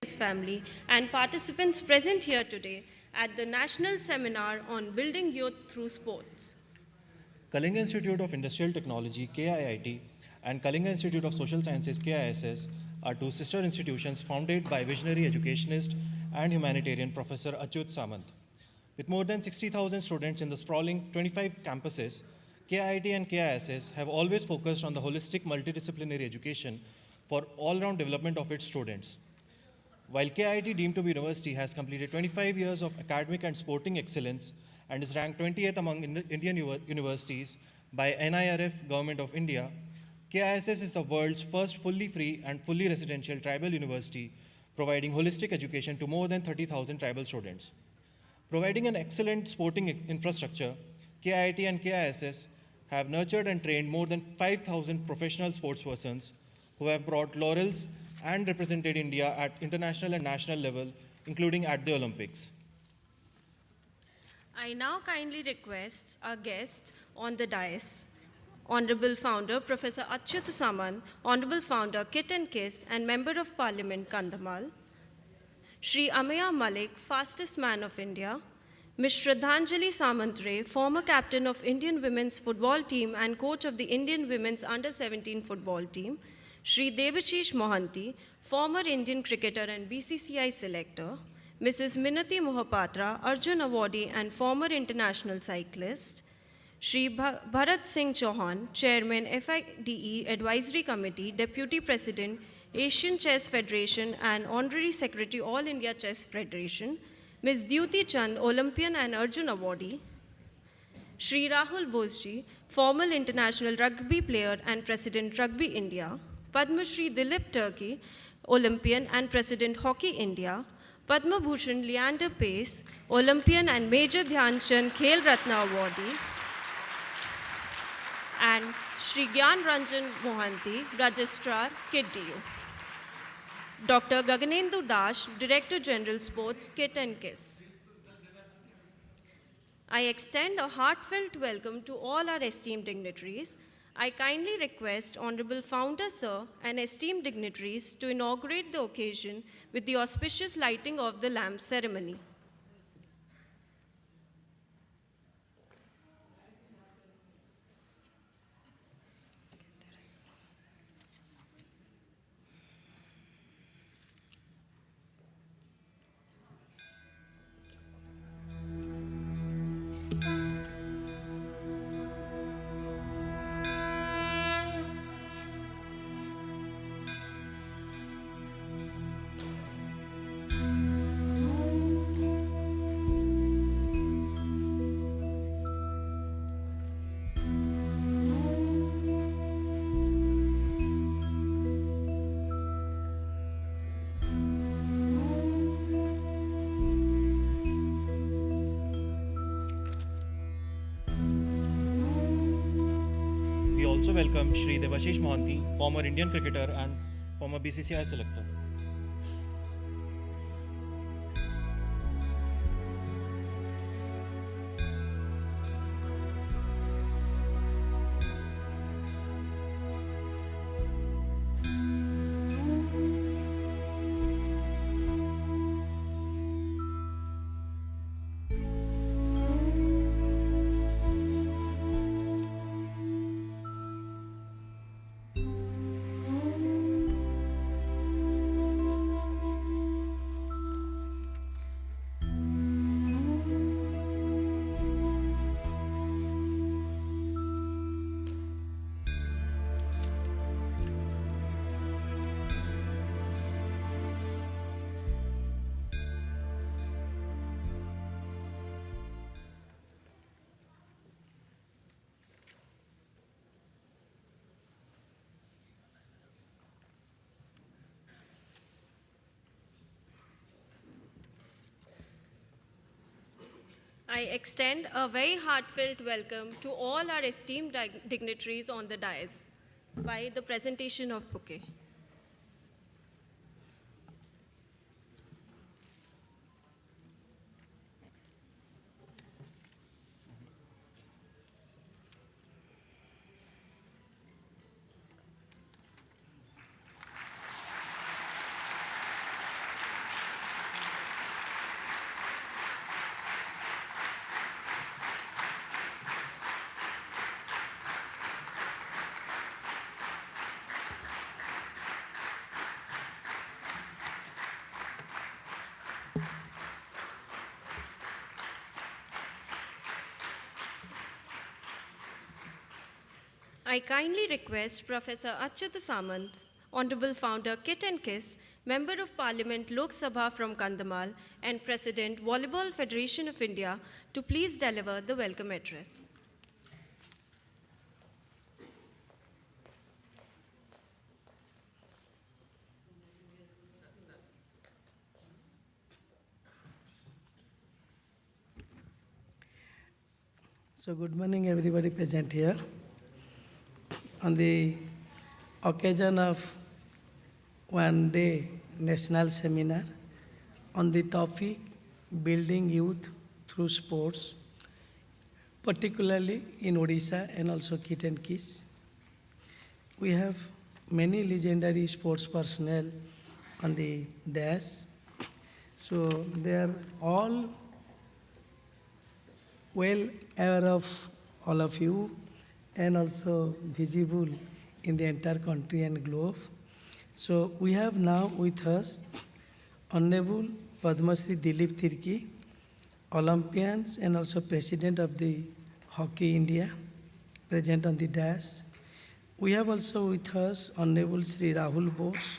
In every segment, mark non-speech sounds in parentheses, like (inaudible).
family and participants present here today at the National Seminar on Building Youth Through Sports. Kalinga Institute of Industrial Technology (KIIT) and Kalinga Institute of Social Sciences (smacks lips) are two sister institutions founded by visionary educationist and humanitarian Professor Achyut Samant. With more than 60,000 students in the sprawling 25 campuses, KIIT and KISS have always focused on the holistic multidisciplinary education for all-round development of its students. While KIIT, deemed to be university, has completed 25 years of academic and sporting excellence and is ranked 20th among Indian universities by NIRF Government of India, KISS is the world's first fully free and fully residential tribal university, providing holistic education to more than 30,000 tribal students. Providing an excellent sporting infrastructure, KIIT and KISS have nurtured and trained more than 5,000 professional sportspersons who have brought laurels and represented India at international and national level, including at the Olympics. I now kindly request our guest on the dais, Honorable Founder Professor Achyut Samant, Honorable Founder KIIT and KISS and Member of Parliament Kandhamal, Shri Ameya Malik, fastest man of India, Ms. Shraddhanjali Samantre, former captain of Indian women's football team and coach of the Indian women's under-17 football team, Shri Debashish Mohanty, former Indian cricketer and BCCI selector, Mrs. Minati Mohapatra, Arjun Awardee and former international cyclist, Shri Bharat Singh Chauhan, Chairman FIDE Advisory Committee, Deputy President, Asian Chess Federation and Honorary Secretary, All India Chess Federation, Ms. Dyuti Chand, Olympian and Arjun Awardee, Shri Rahul Bosji, former international rugby player and President Rugby India, Padma Shri Dilip Turkey, Olympian and President Hockey India, Padma Bhushan Leander Pace, Olympian and Major Dhyan Chand Khel Ratna Awardee, and Shri Gyan Ranjan Mohanty, Registrar, KIIT DU. Dr. Gaganendu Dash, Director General Sports, KIIT and KISS. I extend a heartfelt welcome to all our esteemed dignitaries. I kindly request Honorable Founder Sir and esteemed dignitaries to inaugurate the occasion with the auspicious lighting of the lamp ceremony. We also welcome Shri Debashish Mohanty, former Indian cricketer and former BCCI selector. I extend a very heartfelt welcome to all our esteemed dignitaries on the dais by the presentation of bouquet. I kindly request Professor Achyut Samant, Honorable Founder KIIT and KISS, Member of Parliament Lok Sabha from Kandhamal, and President Volleyball Federation of India to please deliver the welcome address. So good morning everybody present here. On the occasion of one day national seminar on the topic building youth through sports, particularly in Odisha and also KIIT and KISS. We have many legendary sports personnel on the dais. So they are all well aware of all of you and also visible in the entire country and globe. So we have now with us Honorable Padma Shri Dilip Tirki, Olympians and also President of the Hockey India, present on the dais. We have also with us Honorable Shri Rahul Bose,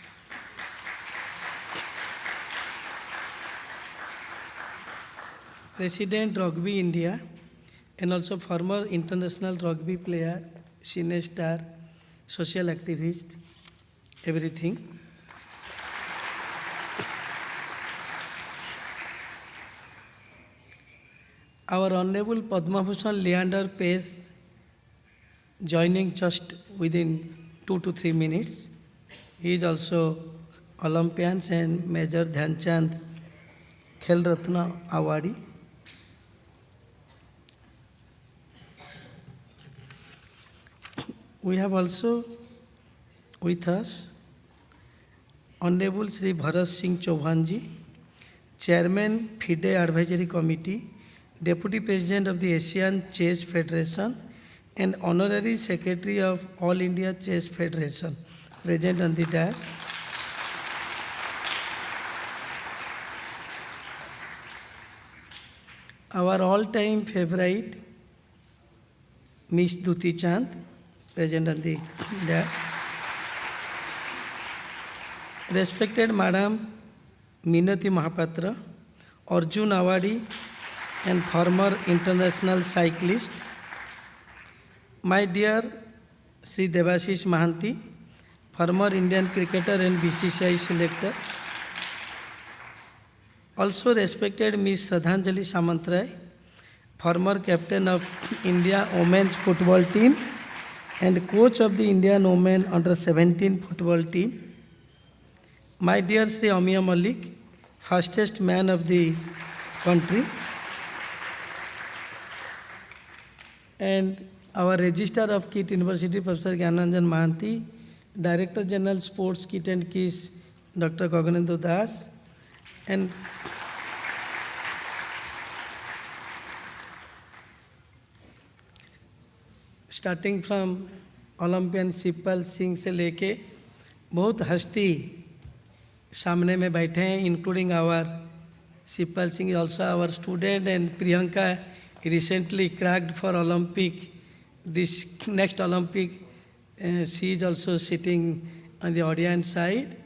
President Rugby India and also former international rugby player, cine star, social activist, everything. Our Honorable Padma Bhushan Leander Pace joining just within 2 to 3 minutes. He is also Olympians and Major Dhyan Chand Khel Ratna awardee. We have also with us Honorable Shri Bharat Singh Chauhan ji, Chairman FIDE Advisory Committee, Deputy President of the Asian Chess Federation and Honorary Secretary of All India Chess Federation, present on the dais. Our all-time favorite, Miss Duti Chand, present on the dais. Respected Madam Minati Mahapatra, Arjun awardee and former international cyclist. My dear Sri Devashish Mahanti, former Indian cricketer and BCCI selector. Also respected Ms. Shraddhanjali Samantray, former captain of India women's football team and coach of the Indian women under-17 football team. My dear Sri Amiya Malik, fastest man of the country. And our Registrar of KIIT University, Professor Gyananjan Mahanti, Director General Sports KIIT and KISS, Dr. Gaganendu Das, and starting from Olympian Sipal Singh से लेके बहुत हस्ती सामने में बैठे हैं, including our Sipal Singh is also our student and Priyanka recently cracked for Olympic. This next Olympic, she is also sitting on the audience side,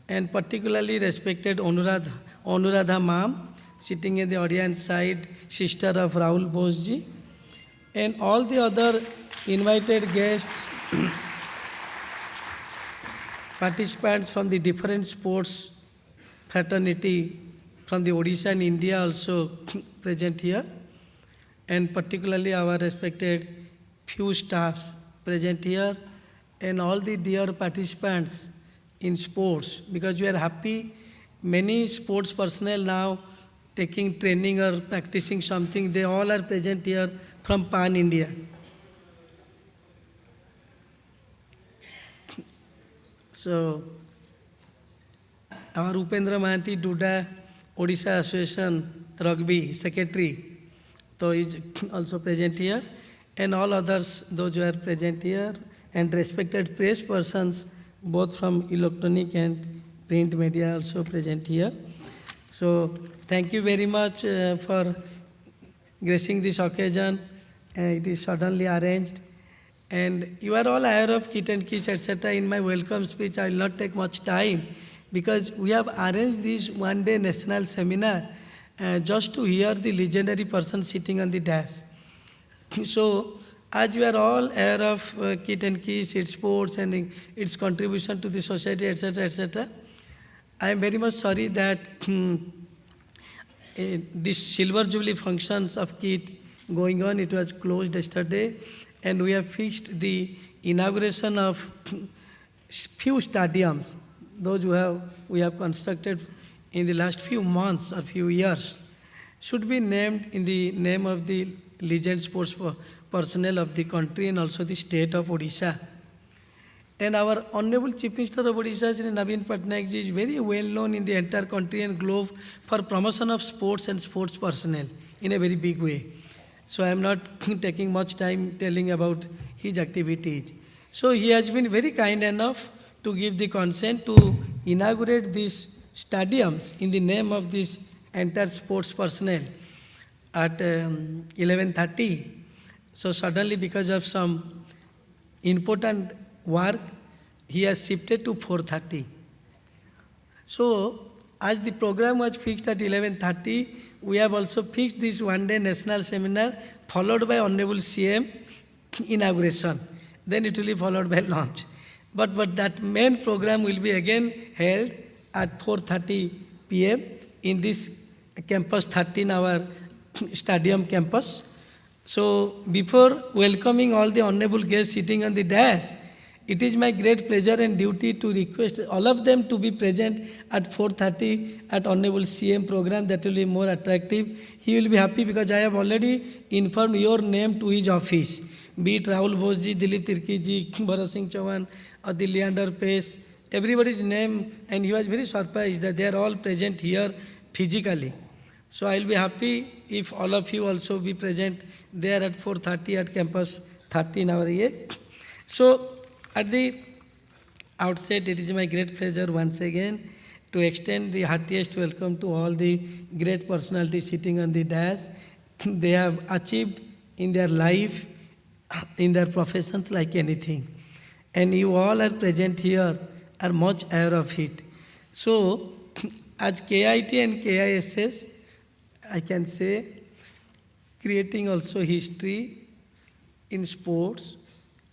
and particularly respected Anuradha Ma'am, sitting in the audience side, sister of Rahul Bose ji, and all the other invited guests, participants from the different sports fraternity from the Odisha and India also present here, and particularly our respected few staffs present here, and all the dear participants in sports, because we are happy many sports personnel now taking training or practicing something, they all are present here from Pan India. So our Upendra Mahanti Duda, Odisha Association Rugby Secretary, so is also present here, and all others, those who are present here, and respected press persons, both from electronic and print media also present here. So thank you very much for gracing this occasion. It is suddenly arranged, And you are all aware of KIIT and KIIS, etc. In my welcome speech, I will not take much time because we have arranged this one-day national seminar just to hear the legendary person sitting on the dais. So, as we are all aware of KIIT and KIIS, its sports and its contribution to the society, etc., etc., I am very much sorry that this Silver Jubilee functions of KIIT going on, it was closed yesterday, and we have fixed the inauguration of few stadiums, those we have constructed in the last few months or few years, should be named in the name of the legend sports personnel of the country and also the state of Odisha. And our Honorable Chief Minister of Odisha, Shri Naveen Patnaik ji, is very well known in the entire country and globe for promotion of sports and sports personnel in a very big way. So I am not taking much time telling about his activities. So he has been very kind enough to give the consent to inaugurate these stadiums in the name of this entire sports personnel at 11:30. So suddenly, because of some important work, he has shifted to 4:30. So as the program was fixed at 11:30, we have also fixed this one-day national seminar followed by Honorable CM inauguration. Then it will be followed by lunch. But that main program will be again held at 4:30 p.m. in this campus 13, our stadium campus. So before welcoming all the honorable guests sitting on the dais, it is my great pleasure and duty to request all of them to be present at 4:30 at Honorable CM program. That will be more attractive. He will be happy because I have already informed your name to his office. Be it Rahul Bose ji, Dilip Tirki ji, Bharat Singh Chauhan or the Leander Pace, everybody's name, and he was very surprised that they are all present here physically. So I will be happy if all of you also be present there at 4:30 at campus 13 our year. So at the outset, it is my great pleasure once again to extend the heartiest welcome to all the great personalities sitting on the dais. They have achieved in their life, in their professions like anything. And you all are present here, are much aware of it. So, as KIIT and KISS, I can say, creating also history in sports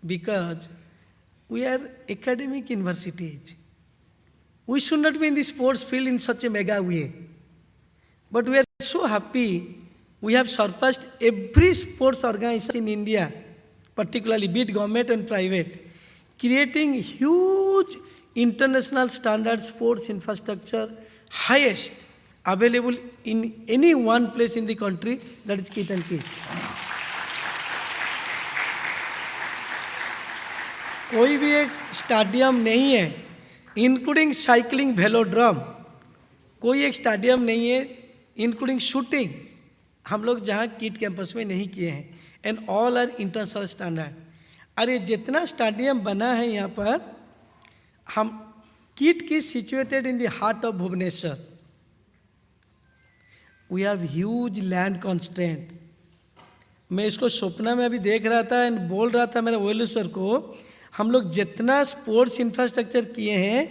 because we are academic universities. We should not be in the sports field in such a mega way. But we are so happy we have surpassed every sports organization in India, particularly be it government and private, creating huge international standard sports infrastructure, highest available in any one place in the country, that is KIIT and KIIS. कोई भी एक stadium नहीं है, including cycling velodrome, कोई एक stadium नहीं है, including shooting, हम लोग जहाँ KIIT कैंपस में नहीं किए हैं, and all are international standard. अरे जितना स्टेडियम बना है यहाँ पर, हम KIIT की situated in the heart of Bhubaneswar. We have huge land constraint. मैं इसको सपना में अभी देख रहा था एंड बोल रहा था मेरे वेलुसर को, हम लोग जितना स्पोर्ट्स इंफ्रास्ट्रक्चर किए हैं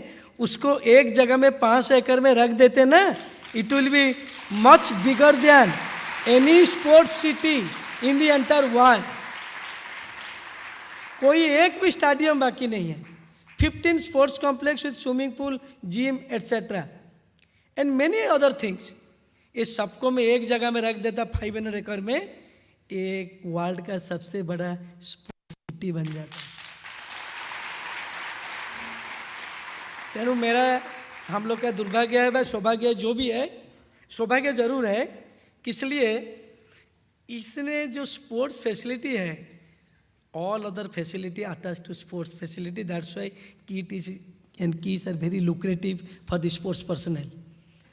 उसको एक जगह में 5 एकड़ में रख देते ना, it will be much bigger than any sports city in the entire world. कोई एक भी स्टेडियम बाकी नहीं है. 15 sports complex with swimming pool, gym etcetera and many other things. ये सबको मैं एक जगह में रख देता 500 एकड़ में, एक वर्ल्ड का सबसे बड़ा स्पोर्ट्स सिटी बन जाता. तेणु मेरा हम लोग का दुर्भाग्य है, भाई सौभाग्य है, जो भी है, सौभाग्य जरूर है. इसलिए इसने जो स्पोर्ट्स फैसिलिटी है, all other facility attach to sports facility, that's why KIIT and KIIS are very lucrative for the sports personal.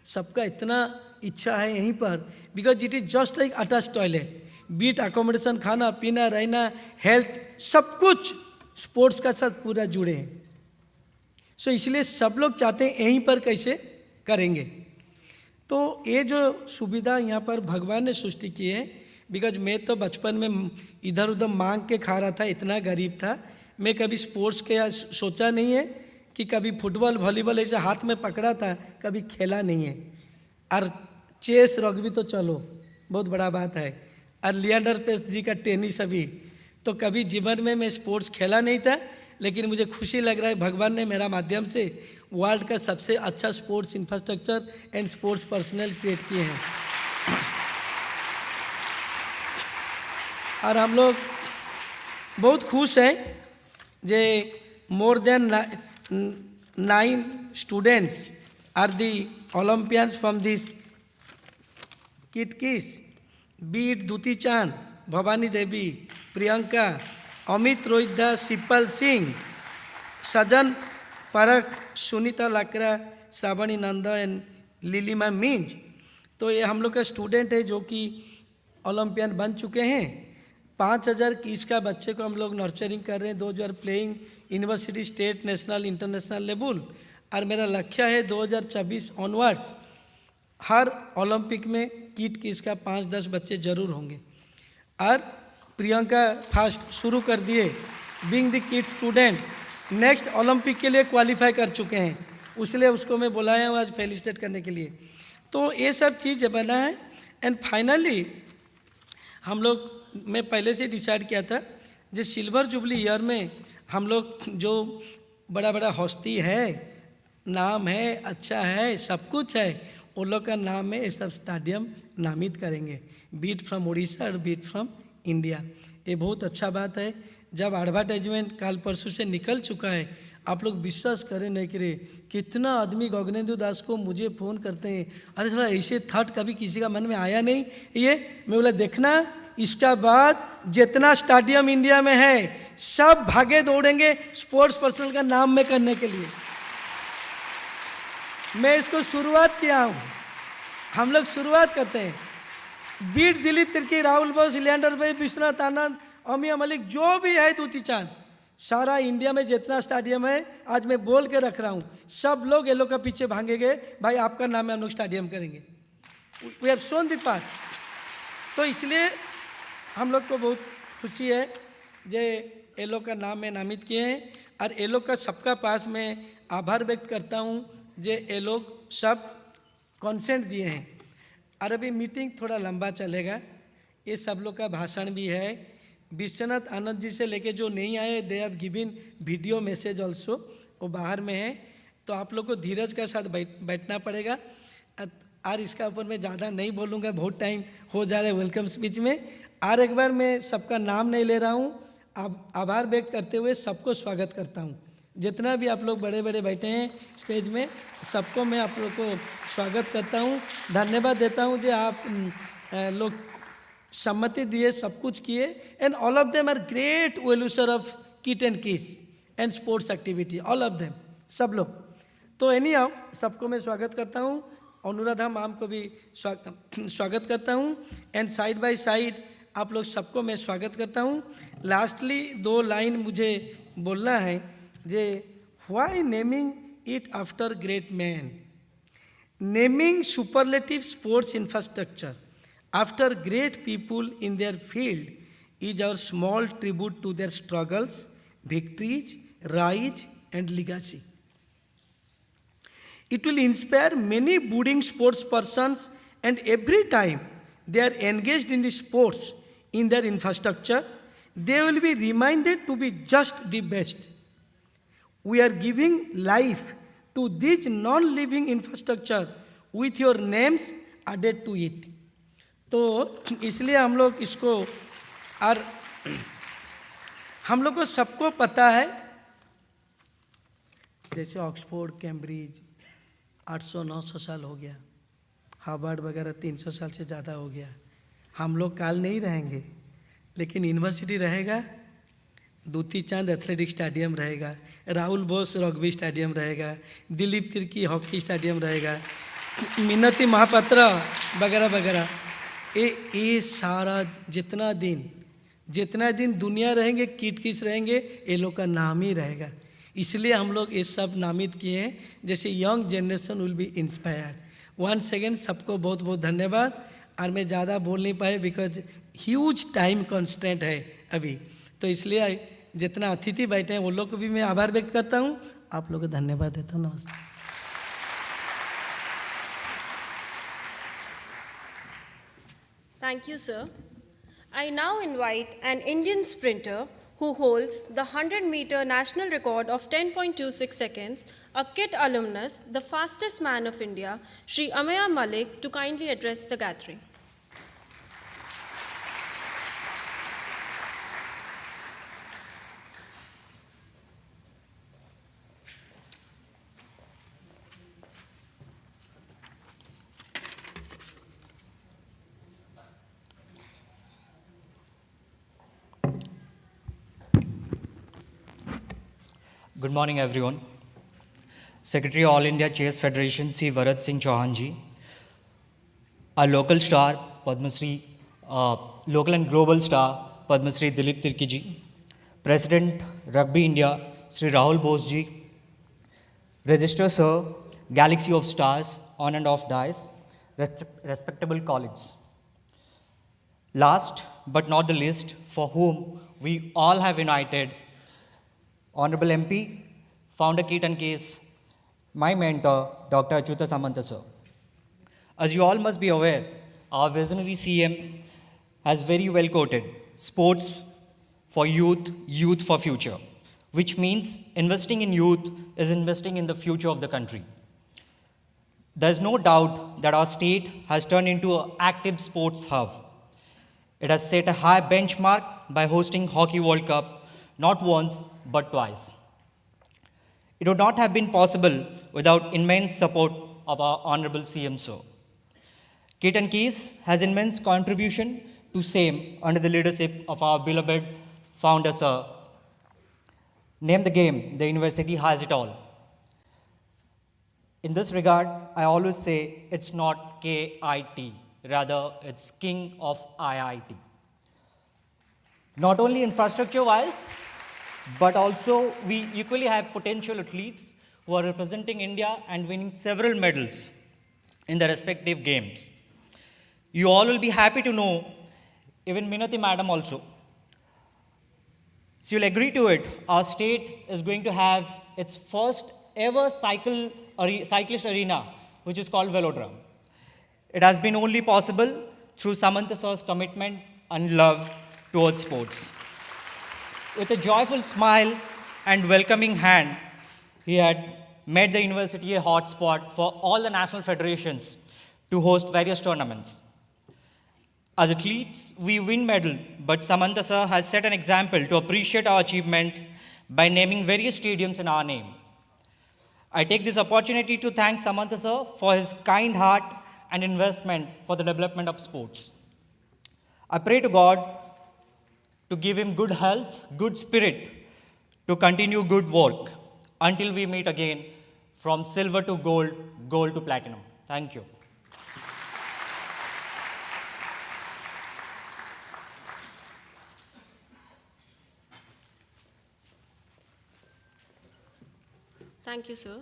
सबका इतना इच्छा है यहीं पर, because it is just like attach toilet. बीट अकोमोडेशन, खाना पीना, रहना, हेल्थ, सब कुछ स्पोर्ट्स का साथ पूरा जुड़े हैं. सो इसलिए सब लोग चाहते हैं यहीं पर कैसे करेंगे. तो ये जो सुविधा यहाँ पर भगवान ने सृष्टि की है, बिकॉज मैं तो बचपन में इधर उधर मांग के खा रहा था, इतना गरीब था। मैं कभी स्पोर्ट्स के सोचा नहीं है कि कभी फुटबॉल वॉलीबॉल ऐसे हाथ में पकड़ा था, कभी खेला नहीं है। और चेस रग्बी तो चलो बहुत बड़ा बात है, और लिएंडर पेस जी का टेनिस अभी, तो कभी जीवन में मैं स्पोर्ट्स खेला नहीं था, लेकिन मुझे खुशी लग रहा है भगवान ने मेरा माध्यम से वर्ल्ड का सबसे अच्छा sports infrastructure and sports personnel create किए हैं। और हम लोग बहुत खुश हैं जे more than 9 students are the Olympians from this KIIT KISS, be it Dutee Chand, Bhavani Devi, Priyanka, Amit Rohit दास, शिपल सिंह, सजन परख, सुनीता लाकरा, श्रावणी नंदा एंड लिलीमा मिंज। तो ये हम लोग का स्टूडेंट है जो कि ओलंपियन बन चुके हैं। 5000 किस का बच्चे को हम लोग नर्चरिंग कर रहे हैं, 2000 playing university, state, national, international level. और मेरा लक्ष्य है 2024 ऑनवर्ड्स हर ओलंपिक में किट किस का 5-10 बच्चे जरूर होंगे। और प्रियंका फास्ट शुरू कर दिए, being the kid student next Olympic के लिए क्वालिफाई कर चुके हैं, इसलिए उसको मैं बुलाया हूँ आज फेलिसिटेट करने के लिए। तो ये सब चीज़ बना है। एंड फाइनली हम लोग, मैं पहले से डिसाइड किया था जो सिल्वर जुबली ईयर में हम लोग जो बड़ा बड़ा हस्ती है, नाम है, अच्छा है, सब कुछ है, उन लोग का नाम में ये सब स्टेडियम नामित करेंगे, बीट फ्रॉम उड़ीसा और बीट फ्रॉम इंडिया। ये बहुत अच्छा बात है। जब एडवर्टाइजमेंट काल परसों से निकल चुका है, आप लोग विश्वास करें नहीं करे, कितना आदमी गगनेंदु दास को मुझे फ़ोन करते हैं, अरे थोड़ा ऐसे थॉट कभी किसी का मन में आया नहीं। ये मैं बोला देखना, इसका बाद जितना स्टेडियम इंडिया में है सब भागे दौड़ेंगे स्पोर्ट्स पर्सनल का नाम में करने के लिए। मैं इसको शुरुआत किया हूँ, हम लोग शुरुआत करते हैं। बीट दिलीप तिर्की, राहुल बोस, लिएंडर भाई, विश्वनाथ आनंद, अमिया मलिक, जो भी है दूती चांद, सारा इंडिया में जितना स्टेडियम है आज मैं बोल के रख रहा हूँ, सब लोग ये लोग का पीछे भागेंगे, भाई आपका नाम में हम लोग स्टेडियम करेंगे। We have shown the path. तो इसलिए हम लोग को बहुत खुशी है जे ये लोग का नाम में नामित किए हैं। और ये लोग का सबका पास मैं आभार व्यक्त करता हूँ जे ये लोग सब कॉन्सेंट दिए हैं। और अभी मीटिंग थोड़ा लंबा चलेगा, ये सब लोग का भाषण भी है। विश्वनाथ आनंद जी से लेके जो नहीं आए, they have given video message also, वो बाहर में है, तो आप लोग को धीरज के साथ बैठना पड़ेगा। और इसका ऊपर मैं ज़्यादा नहीं बोलूँगा, बहुत टाइम हो जा रहा है वेलकम स्पीच में। और एक बार मैं सबका नाम नहीं ले रहा हूँ, आभार व्यक्त करते हुए सबको स्वागत करता हूँ। जितना भी आप लोग बड़े बड़े बैठे हैं स्टेज में, सबको मैं आप लोग को स्वागत करता हूँ, धन्यवाद देता हूँ जो आप लोग सम्मति दिए, सब कुछ किए। And all of them are great well wisher of KIIT and KISS and sports activity, all of them, सब लोग। तो एनी हाउ सबको मैं स्वागत करता हूँ। अनुराधा मैम को भी स्वागत करता हूँ। एंड साइड बाय साइड आप लोग सबको मैं स्वागत करता हूँ। लास्टली 2 लाइन मुझे बोलना है जे why naming it after great man, naming superlative sports infrastructure after great people in their field is our small tribute to their struggles, victories, rise and legacy. It will inspire many budding sports persons, and every time they are engaged in the sports in their infrastructure, they will be reminded to be just the best. We are giving life to this non-living infrastructure with your names added to it. तो इसलिए हम लोग इसको, और हम लोग को सबको पता है जैसे ऑक्सफोर्ड, कैम्ब्रिज 800-900 साल हो गया, हार्वर्ड वगैरह 300 साल से ज़्यादा हो गया। हम लोग काल नहीं रहेंगे, लेकिन यूनिवर्सिटी रहेगा, दूती चांद एथलेटिक स्टेडियम रहेगा, राहुल बोस रग्बी स्टेडियम रहेगा, दिलीप तिर्की हॉकी स्टेडियम रहेगा, मिन्नती महापात्रा वगैरह वगैरह। ये सारा जितना दिन दुनिया रहेंगे, किट किस रहेंगे, ये लोग का नाम ही रहेगा। इसलिए हम लोग ये सब नामित किए हैं, जैसे young generation will be inspired. Once again सबको बहुत बहुत धन्यवाद। और मैं ज़्यादा बोल नहीं पाए बिकॉज ह्यूज टाइम कंस्टेंट है अभी, तो इसलिए जितना अतिथि बैठे हैं वो लोग को भी मैं आभार व्यक्त करता हूँ, आप लोग को धन्यवाद देता हूँ। नमस्ते। Thank you, sir. I now invite an Indian sprinter who holds the 100-meter national record of 10.26 seconds, a KIIT alumnus, the fastest man of India, Shri Amaya Malik, to kindly address the gathering. Good morning, everyone. Secretary All India Chess Federation C. Varat Singh Chauhan ji, our local star Padma Shri, local and global star Padma Shri Dilip Tirki ji, President Rugby India Shri Rahul Bose ji, Register Sir, Galaxy of Stars, on and off dice, respectable colleagues. Last but not the least, for whom we all have united, Honorable MP, Founder KIIT and KIIS, my mentor, Dr. Achyuta Samanta sir. As you all must be aware, our visionary CM has very well quoted, sports for youth, youth for future, which means investing in youth is investing in the future of the country. There's no doubt that our state has turned into an active sports hub. It has set a high benchmark by hosting Hockey World Cup not once but twice. It would not have been possible without immense support of our Honorable CM Sir. KIIT and KIIS has immense contribution to same under the leadership of our beloved founder Sir. Name the game, the university has it all. In this regard, I always say it's not KIT, rather it's King of IIT. Not only infrastructure-wise, but also we equally have potential athletes who are representing India and winning several medals in their respective games. You all will be happy to know, even Minati madam also. So you'll agree to it, our state is going to have its first ever cyclist arena, which is called Velodrome. It has been only possible through Samanta sir's commitment and love towards sports. With a joyful smile and welcoming hand, he had made the university a hotspot for all the national federations to host various tournaments. As athletes, we win medals, but Samanta sir has set an example to appreciate our achievements by naming various stadiums in our name. I take this opportunity to thank Samanta sir for his kind heart and investment for the development of sports. I pray to God to give him good health, good spirit, to continue good work until we meet again from silver to gold, gold to platinum. Thank you. Thank you, sir.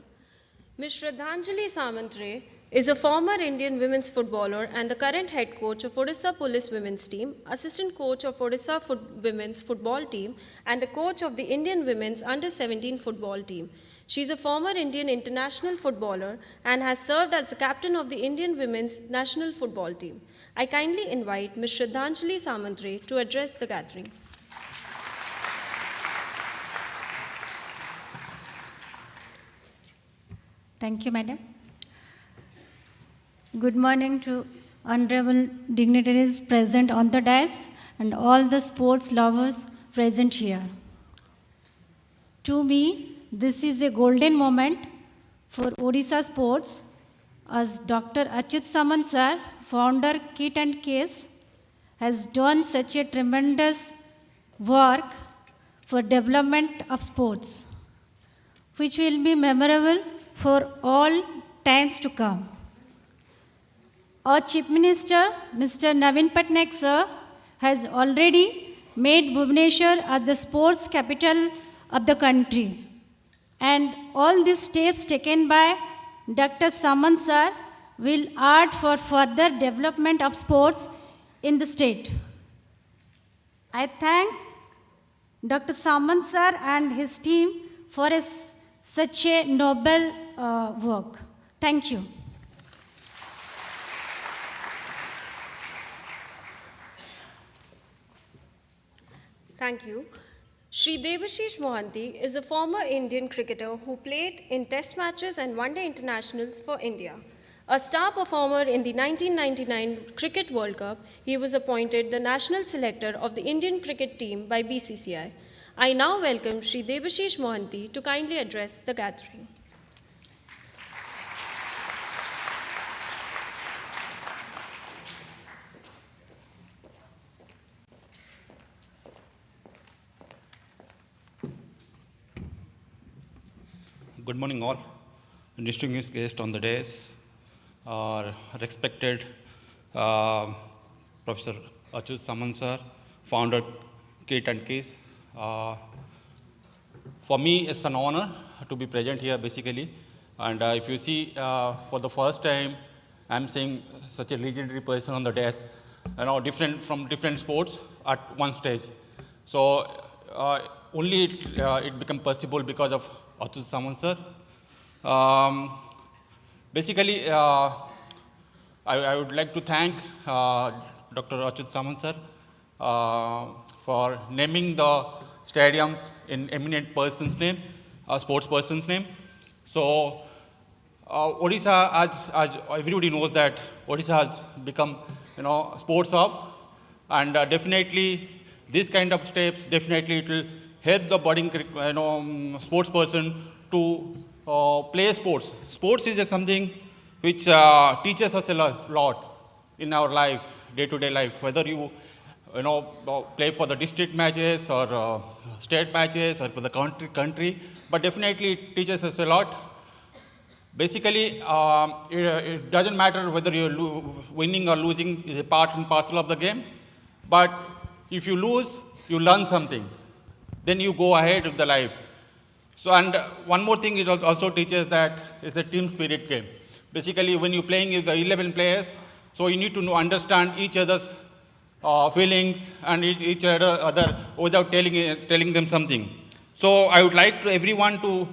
Ms. Shraddhanjali Samantre is a former Indian women's footballer and the current head coach of Odisha Police women's team, assistant coach of Odisha women's football team, and the coach of the Indian women's under-17 football team. She is a former Indian international footballer and has served as the captain of the Indian women's national football team. I kindly invite Ms. Shraddhanjali Samantre to address the gathering. Thank you, Madam. Good morning to honorable dignitaries present on the dais and all the sports lovers present here. To me, this is a golden moment for Odisha sports as Dr. Achyut Samant sir, founder KIIT and KIIS, has done such a tremendous work for development of sports, which will be memorable for all times to come. Our Chief Minister, Mr. Naveen Patnaik sir, has already made Bhubaneswar as the sports capital of the country. And all these steps taken by Dr. Samant sir will add for further development of sports in the state. I thank Dr. Samant sir and his team for such a noble work. Thank you. Thank you. Shri Debashish Mohanty is a former Indian cricketer who played in test matches and one-day internationals for India. A star performer in the 1999 Cricket World Cup, he was appointed the national selector of the Indian cricket team by BCCI. I now welcome Shri Debashish Mohanty to kindly address the gathering. Good morning, all. Distinguished guests on the dais, respected Professor Achyut Samant sir, founder KIIT and KIIS. For me, it's an honor to be present here, basically. And if you see, for the first time, I'm seeing such a legendary person on the dais, from different sports at one stage. So only it became possible because of Achyut Samant sir. Basically, I would like to thank Dr. Achyut Samant sir for naming the stadiums in eminent person's name, sports person's name. So, Odisha, as everybody knows that Odisha has become, sports hub, and definitely these kind of steps, definitely it will help the budding, sports person to play sports. Sports is just something which teaches us a lot in our life, day-to-day life. Whether you, play for the district matches or state matches or for the country, but definitely it teaches us a lot. Basically, it doesn't matter whether you're winning or losing is a part and parcel of the game. But if you lose, you learn something. Then you go ahead with the life. So, and one more thing it also teaches that it's a team spirit game. Basically, when you're playing with the 11 players, so you need to understand each other's feelings and each other without telling them something. So, I would like to everyone to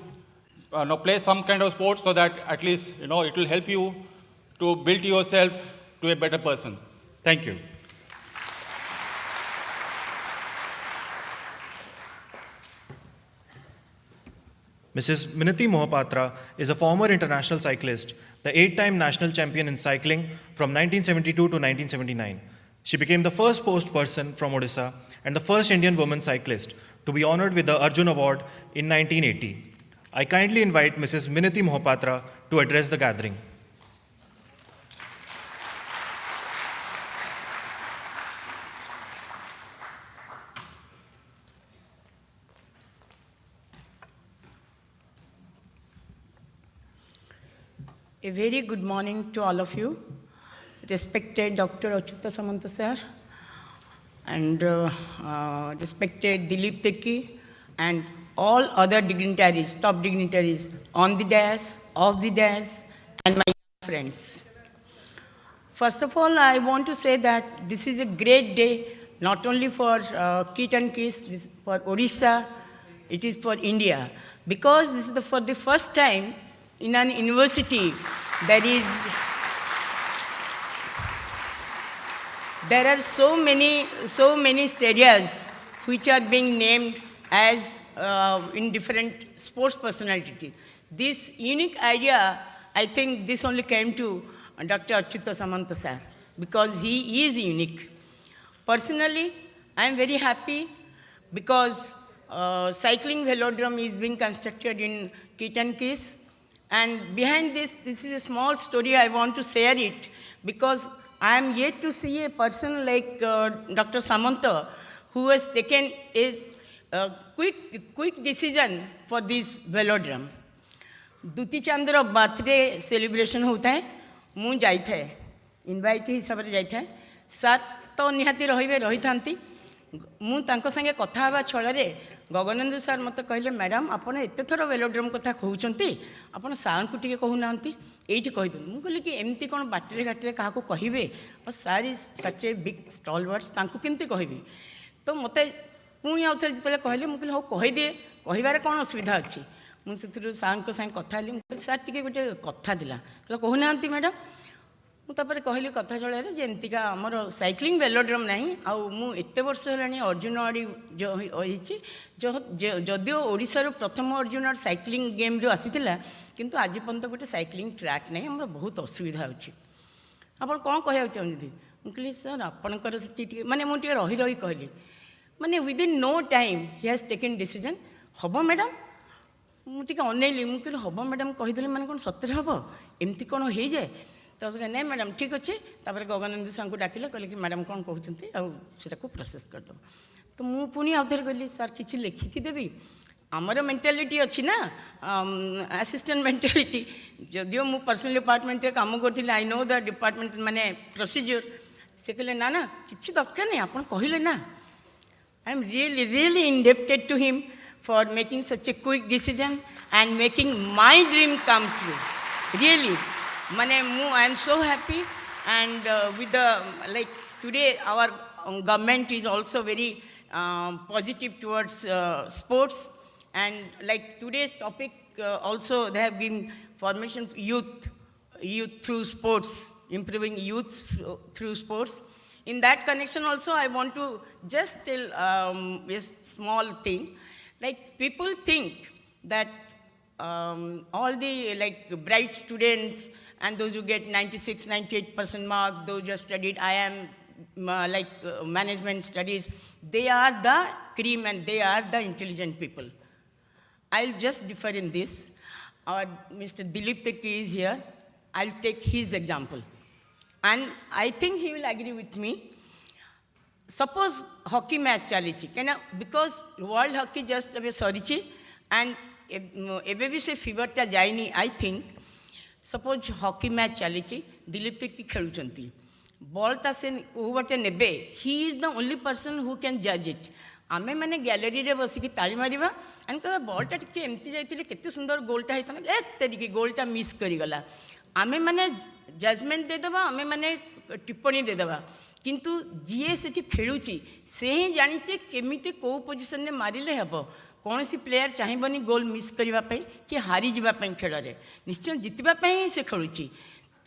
play some kind of sport so that at least it will help you to build yourself to a better person. Thank you. Mrs. Minati Mohapatra is a former international cyclist, the 8-time national champion in cycling from 1972 to 1979. She became the first post person from Odisha and the first Indian woman cyclist to be honored with the Arjun Award in 1980. I kindly invite Mrs. Minati Mohapatra to address the gathering. A very good morning to all of you. Respected Dr. Achyut Samant sir and respected Dilip Tekki and all other dignitaries, top dignitaries on the dais, off the dais, and my friends. First of all, I want to say that this is a great day, not only for KIIT and KIIS, for Odisha, it is for India, because this is for the first time in an university there are so many stadiums which are being named as in different sports personality. This unique idea, I think this only came to Dr. Achyut Samant sir, because he is unique. Personally, I am very happy because cycling velodrome is being constructed in KIIT and KIIS. And behind this is a small story, I want to share it, because I am yet to see a person like Dr. Samanta who has taken a quick decision for this velodrome. Duti Chandra birthday celebration होता है, मुझे जाइता है, invite हिसाब से जाइता है, साथ तो निहाती रही थांती, मुझे तांको संगे कथा हवा छଳରେ गगनेंद्र सर मत कहले मैडम आपण एते थर वेलोड्रम कथा कहउचंती आपण सार को टिके कहू नांती एठी कहि दन मु कहली कि एमती कोन बाटरे घाटरे काहा को कहिबे और sir is such a big stalwarts तांको केमती कहबी तो मत पुणी आउ थे जो कहले मुझे हाँ कहीदे कहार कौन असुविधा अच्छी मुझे सार सागे कथा सार टी गोटे कथा था कहूना मैडम मुझे कहली कथा चलर जमतीका आमर सैक्लिंग वेलोड्रम ना आते वर्ष है अर्जुन अवार्ड जदिव ओडिशार प्रथम अर्जुन सैक्लिंग गेम रू आसी किंतु आज पर्यंत गोटे सैक्लिंग ट्रैक ना आम बहुत असुविधा अच्छी आप कौन कह चाहते मुझे सर आपणकर माने मुझे रही रही कहली माने विदिन नो टाइम ही हैज टेकन डिसीजन हम मैडम मुझे अनैली मुझे हम मैडम कहीदेली मैंने कौन सतरे हम एमती कौन हो जाए तो नहीं मैडम ठीक अच्छे तापर गगनंद सार को डाकिले कहले कि मैडम कौन कहते आटा को प्रोसेस करदे तो मुझे पुणी आउे कहली सर किसी लिखिकी देवी आमर मेंटालिटी अच्छी ना असिस्टेंट मेंटालिटी जदिव मु पर्सनल डिपार्टमेंट काम करी आई नो द डिपार्टमेंट माने प्रोसीजर से कहले ना ना किसी दरकार नहीं आप कहले ना I am really indebted to him for making such a quick decision and making my dream come true really माने I am so happy and with the like today our government is also very positive towards sports and like today's topic also there have been formation of youth through sports improving youth through sports in that connection also I want to just tell a small thing like people think that all the like bright students and those who get 96-98% marks those who have studied IIM management studies they are the cream and they are the intelligent people. I'll just differ in this. Our Mr. Dilip Tekki is here. I'll take his example and I think he will agree with me. Suppose hockey match chalichi because world hockey just abe sarichi and ebe bi se fever ta jaini I think suppose hockey match chalichi Dilip Tekki kheluchanti बॉलटा से बाटे ने he is the only person who can जज it आमे मैंने gallery रे बसिकी ताली मारिबा and कह बॉलटा टिके एमती जाइतिले केते सुंदर गोलटा हेतन ए तेरिकी गोलटा मिस करी गला आमे माने जजमेंट दे देबा आमे माने टिप्पणी दे देबा किंतु जीए सेठी खेलुची से ही जानि चे केमिति को पोजीशन ने मारिले हेबो कौन सी प्लेयर चाहिबनी गोल मिस करबा पई कि हारी जिबा पई खेल रे निश्चय जितबा पई से खेलुची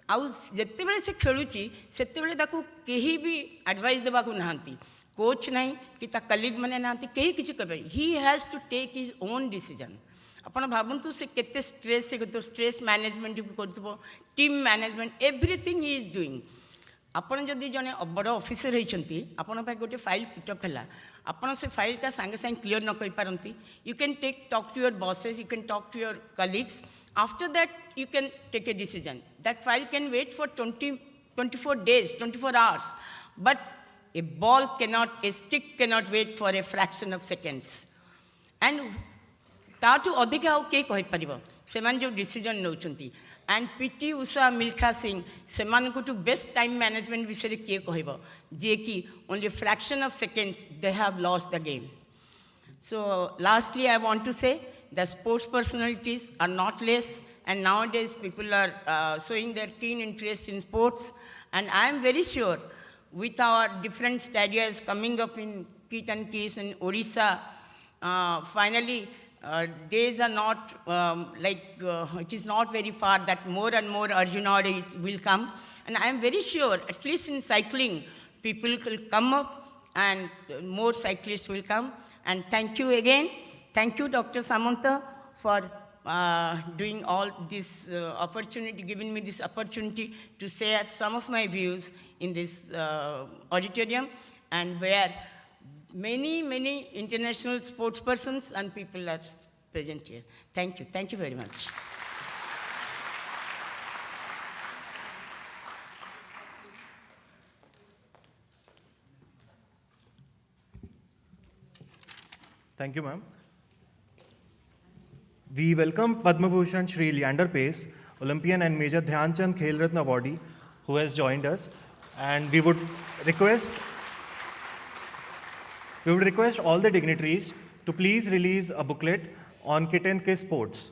आउ जिते बड़े से खेलुची सेते बड़े ताकू कहीं भी एडवाइस देवा को नहांती कोच नहीं कि ता कलीग माने नहांती कहीं किसी कबे he has to take his own decision अपन भावंतु से केते स्ट्रेस से तो स्ट्रेस मैनेजमेंट करथबो team management everything he is doing अपन जदि जने बड़ ऑफिसर होइचंती अपन पे गोटे फाइल पिटअप हैला अपन से फाइलटा संगे संगे क्लियर न कर पारंती you can talk to your bosses you can talk to your colleagues after that you can take a decision that file can wait for 24 days 24 hours but a ball cannot a stick cannot wait for a fraction of seconds and ताटू अधिक आउ के कहि परिबो सेमान जो decision नउचंती and PT Usha Milkha Singh सेमान को to best time management विषय के कहबो जे कि only fraction of seconds they have lost the game so lastly I want to say the sports personalities are not less and nowadays people are showing their keen interest in sports and I am very sure with our different stadiums coming up in KIIT and KIIS in Odisha finally days are not it is not very far that more and more Arjun awards will come and I am very sure at least in cycling people will come up and more cyclists will come and thank you again thank you Dr. Samanta for doing all this opportunity, giving me this opportunity to share some of my views in this auditorium and where many international sports persons and people are present here. Thank you very much. Thank you, ma'am. We welcome Padma Bhushan Shri Leander Pace, Olympian and Major Dhyan Chand Khel Ratna awardee, who has joined us, and we would request all the dignitaries to please release a booklet on KIIT and KIIS sports.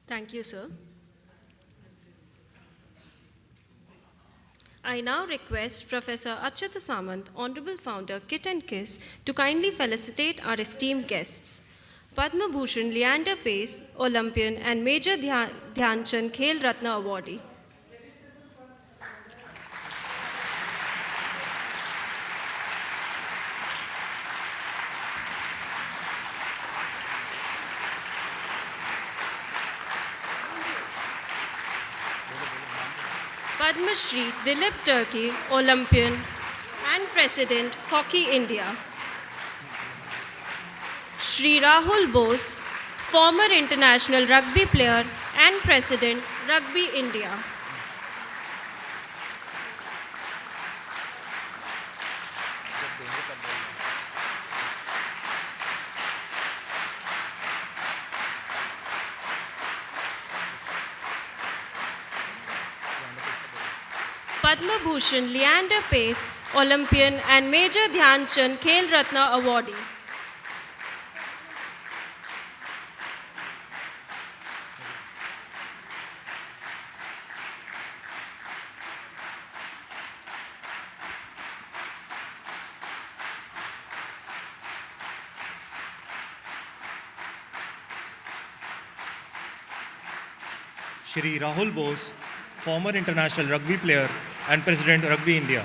Thank you, sir. I now request Professor Achyut Samant, Honorable Founder, KIIT and KISS, to kindly felicitate our esteemed guests. Padma Bhushan Leander Pace, Olympian and Major Dhyan Chand Khel Ratna awardee. Padma Shri Dilip Turkey, Olympian and President, Hockey India. Shri Rahul Bose, former international rugby player and President, Rugby India. Padma Bhushan Leander Pace, Olympian and Major Dhyan Chand Khel Ratna awardee. Shri Rahul Bose, former international rugby player and President, Rugby India.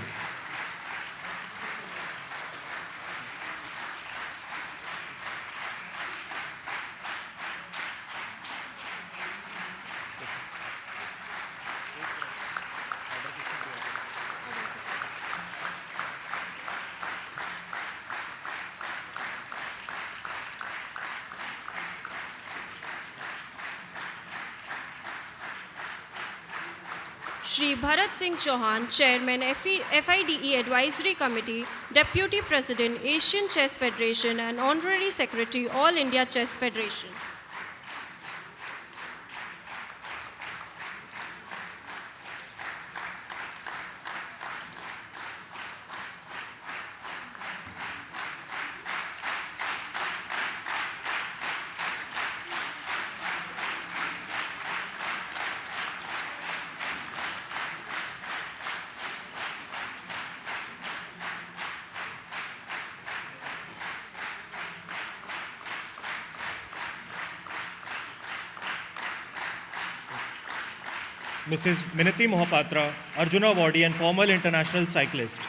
Shri Bharat Singh Chauhan, Chairman FIDE Advisory Committee, Deputy President, Asian Chess Federation and Honorary Secretary, All India Chess Federation. Mrs. Minati Mohapatra, Arjuna awardee and former international cyclist.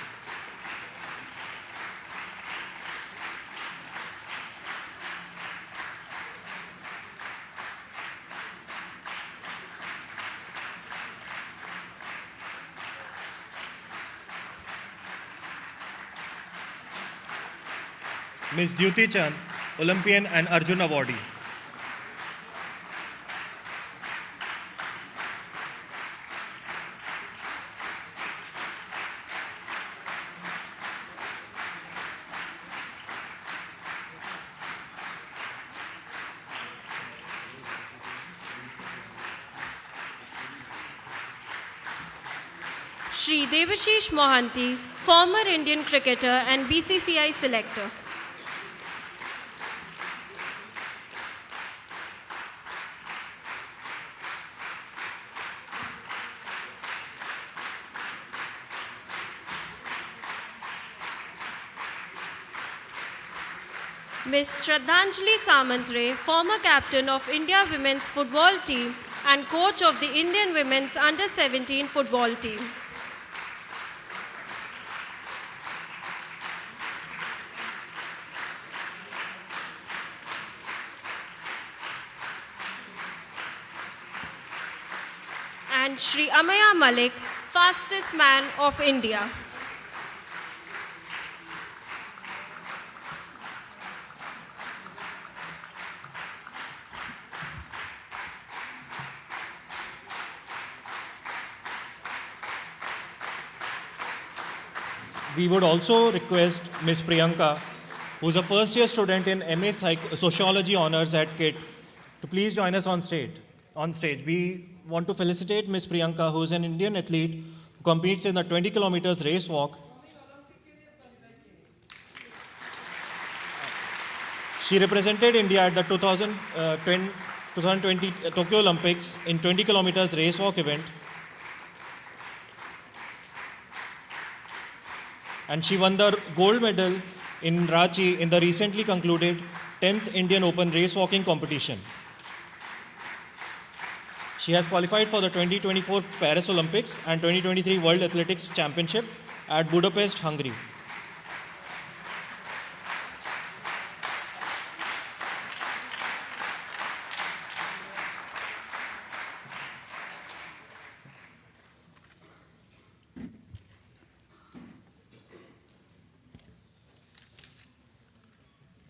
Ms. Dyuti Chand, Olympian and Arjuna awardee. Shri Devashish Mohanty, former Indian cricketer and BCCI selector. Ms. Shraddhanjali Samantre, former captain of India women's football team and coach of the Indian women's under-17 football team. And Shri Amaya Malik, fastest man of India. We would also request Ms. Priyanka, who is a first-year student in MA Sociology Honours at KIIT, to please join us on stage. We want to felicitate Ms. Priyanka, who is an Indian athlete who competes in the 20 kilometers race walk. She represented India at the 2020 Tokyo Olympics in 20 kilometers race walk event. And she won the gold medal in Ranchi in the recently concluded 10th Indian Open race walking competition. She has qualified for the 2024 Paris Olympics and 2023 World Athletics Championship at Budapest, Hungary.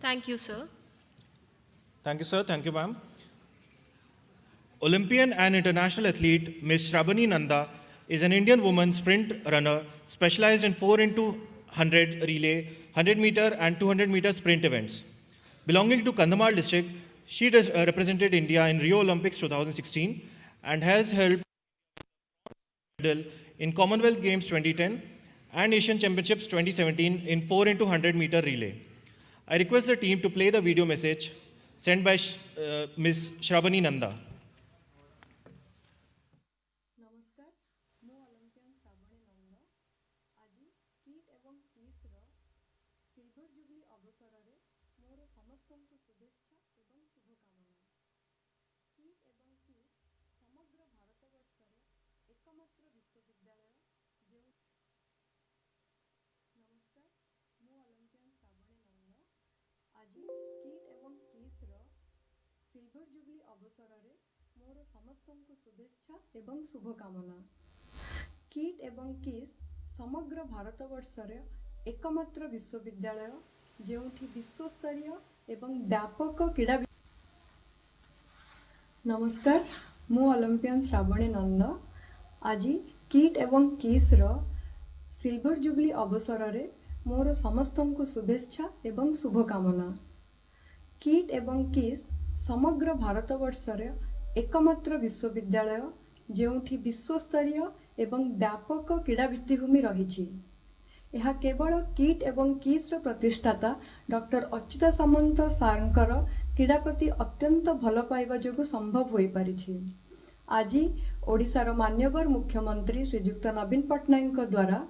Thank you, sir. Thank you, sir. Thank you, ma'am. Olympian and international athlete Ms. Shrabani Nanda is an Indian woman sprint runner specialized in 4 into 100 relay, 100 meter and 200 meter sprint events. Belonging to Kandhamal district, she represented India in Rio Olympics 2016 and has held medal in Commonwealth Games 2010 and Asian Championships 2017 in 4 into 100 meter relay. I request the team to play the video message sent by Ms. Shrabani Nanda. नमस्कार मु Olympian Shravani नंद आज kit एवं kisser silver jubilee अवसर में मोर समस्त को शुभेच्छा एवं शुभकामना किट एवं किस समग्र भारतवर्ष एकमात्र विश्वविद्यालय जो नमस्कार मु ओलंपियन श्रावणी नंद आज किट एवं किसर सिल्वर जुबली अवसर में मोर समस्त को शुभेच्छा एवं शुभकामना किट एवं किस समग्र भारतवर्ष एकमात्र विश्वविद्यालय जोठी विश्वस्तरीय एवं व्यापक क्रीड़ा नमस्कार मु ओलंपियन श्रावणी नंद आज किट एवं किसर सिल्वर जुबली अवसर में मोर समस्त को शुभेच्छा एवं शुभकामना किट एवं किस समग्र भारतवर्ष एकमात्र विश्वविद्यालय जोठी विश्वस्तरीय एवं व्यापक क्रीड़ा भित्तिभूमि रही यह केवल किट एवं किस्र प्रतिष्ठाता डॉक्टर अच्युत सामंत सारंकर क्रीड़ा प्रति अत्यंत भल पाइबा जोगु संभव हो पारिछि। आज ओडिशार मान्यवर मुख्यमंत्री श्रीजुक्त नवीन पट्टनायक द्वारा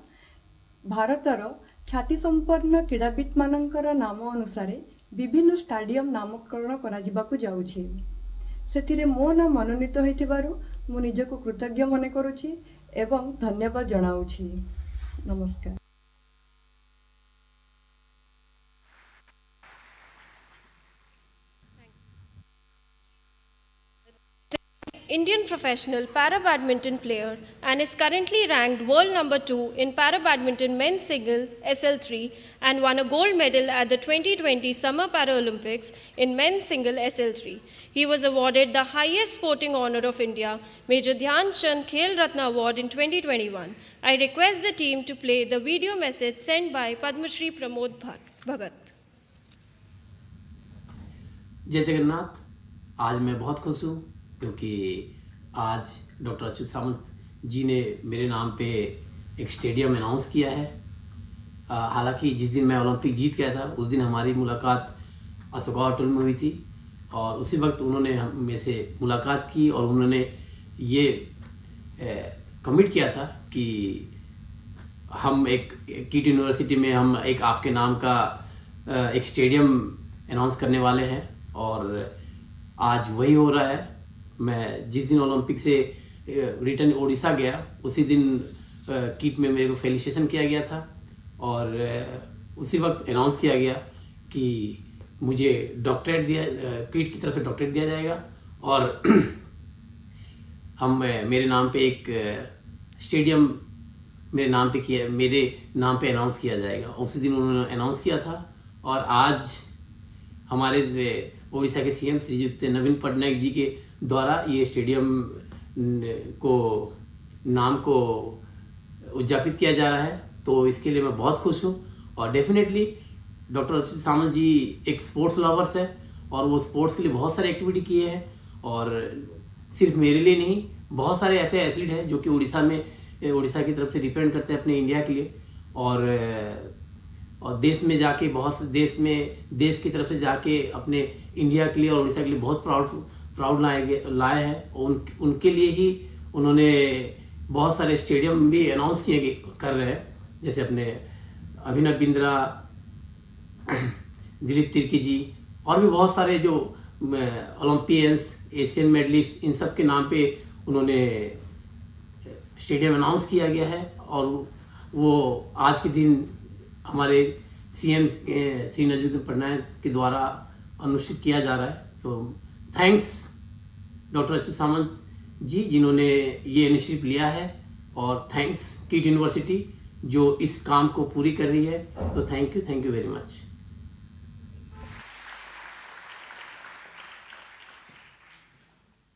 भारतर ख्यातिसंपन्न क्रीड़ाविद मानकर नाम अनुसार विभिन्न स्टाडियम नामकरण करा जिबाकु जाउछि। सेथिरे मो नाम मनोनीत होइथिबारु मु निजको कृतज्ञ मने करूछि एवं धन्यवाद जनाउछि। नमस्कार। Indian professional para-badminton player and is currently ranked world number 2 in para-badminton men's single SL3 and won a gold medal at the 2020 Summer Paralympics in men's single SL3. He was awarded the highest sporting honor of India, Major Dhyan Chand Khel Ratna Award in 2021. I request the team to play the video message sent by Padma Shri Pramod Bhagat. जय जगन्नाथ। आज मैं बहुत खुश हूँ क्योंकि आज doctor Achyuta Samanta जी ने मेरे नाम पे एक स्टेडियम अनाउंस किया है। हालांकि जिस दिन मैं ओलंपिक जीत गया था उस दिन हमारी मुलाकात अशोका होटल में हुई थी और उसी वक्त उन्होंने हम से मुलाकात की और उन्होंने ये कमिट किया था कि हम एक कीट यूनिवर्सिटी में हम एक आपके नाम का एक स्टेडियम अनाउंस करने वाले हैं और आज वही हो रहा है। मैं जिस दिन ओलंपिक से रिटर्न उड़ीसा गया उसी दिन कीट में मेरे को फेलिसिटेशन किया गया था और उसी वक्त अनाउंस किया गया कि मुझे डॉक्टरेट दिया कीट की तरफ से डॉक्टरेट दिया जाएगा और हम मेरे नाम पे एक स्टेडियम मेरे नाम पे अनाउंस किया जाएगा। उसी दिन उन्होंने अनाउंस किया था और आज हमारे उड़ीसा के सीएम श्रीयुक्त नवीन पट्टनायक जी के द्वारा ये स्टेडियम नाम को उद्यापित किया जा रहा है। तो इसके लिए मैं बहुत खुश हूँ और डेफिनेटली डॉक्टर अच्युत सामंत जी एक स्पोर्ट्स लवर्स है और वो स्पोर्ट्स के लिए बहुत सारे एक्टिविटी किए हैं और सिर्फ मेरे लिए नहीं बहुत सारे ऐसे एथलीट हैं जो कि उड़ीसा की तरफ से रिप्रेजेंट करते हैं अपने इंडिया के लिए और देश में जाके देश की तरफ से जाके अपने इंडिया के लिए और उड़ीसा के लिए बहुत प्राउड लाए हैं। उनके लिए ही उन्होंने बहुत सारे स्टेडियम भी अनाउंस कर रहे हैं, जैसे अपने अभिनव बिंद्रा, दिलीप तिर्की जी, और भी बहुत सारे जो ओलंपियंस, एशियन मेडलिस्ट, इन सब के नाम पे उन्होंने स्टेडियम अनाउंस किया गया है। और वो आज के दिन हमारे सीएम श्री नरेंद्र पटनायक के द्वारा अनुष्ठित किया जा रहा है। तो थैंक्स डॉक्टर अच्युत सामंत जी, जिन्होंने ये इनिशिएटिव लिया है, और थैंक्स कीट यूनिवर्सिटी जो इस काम को पूरी कर रही है। तो thank you very much.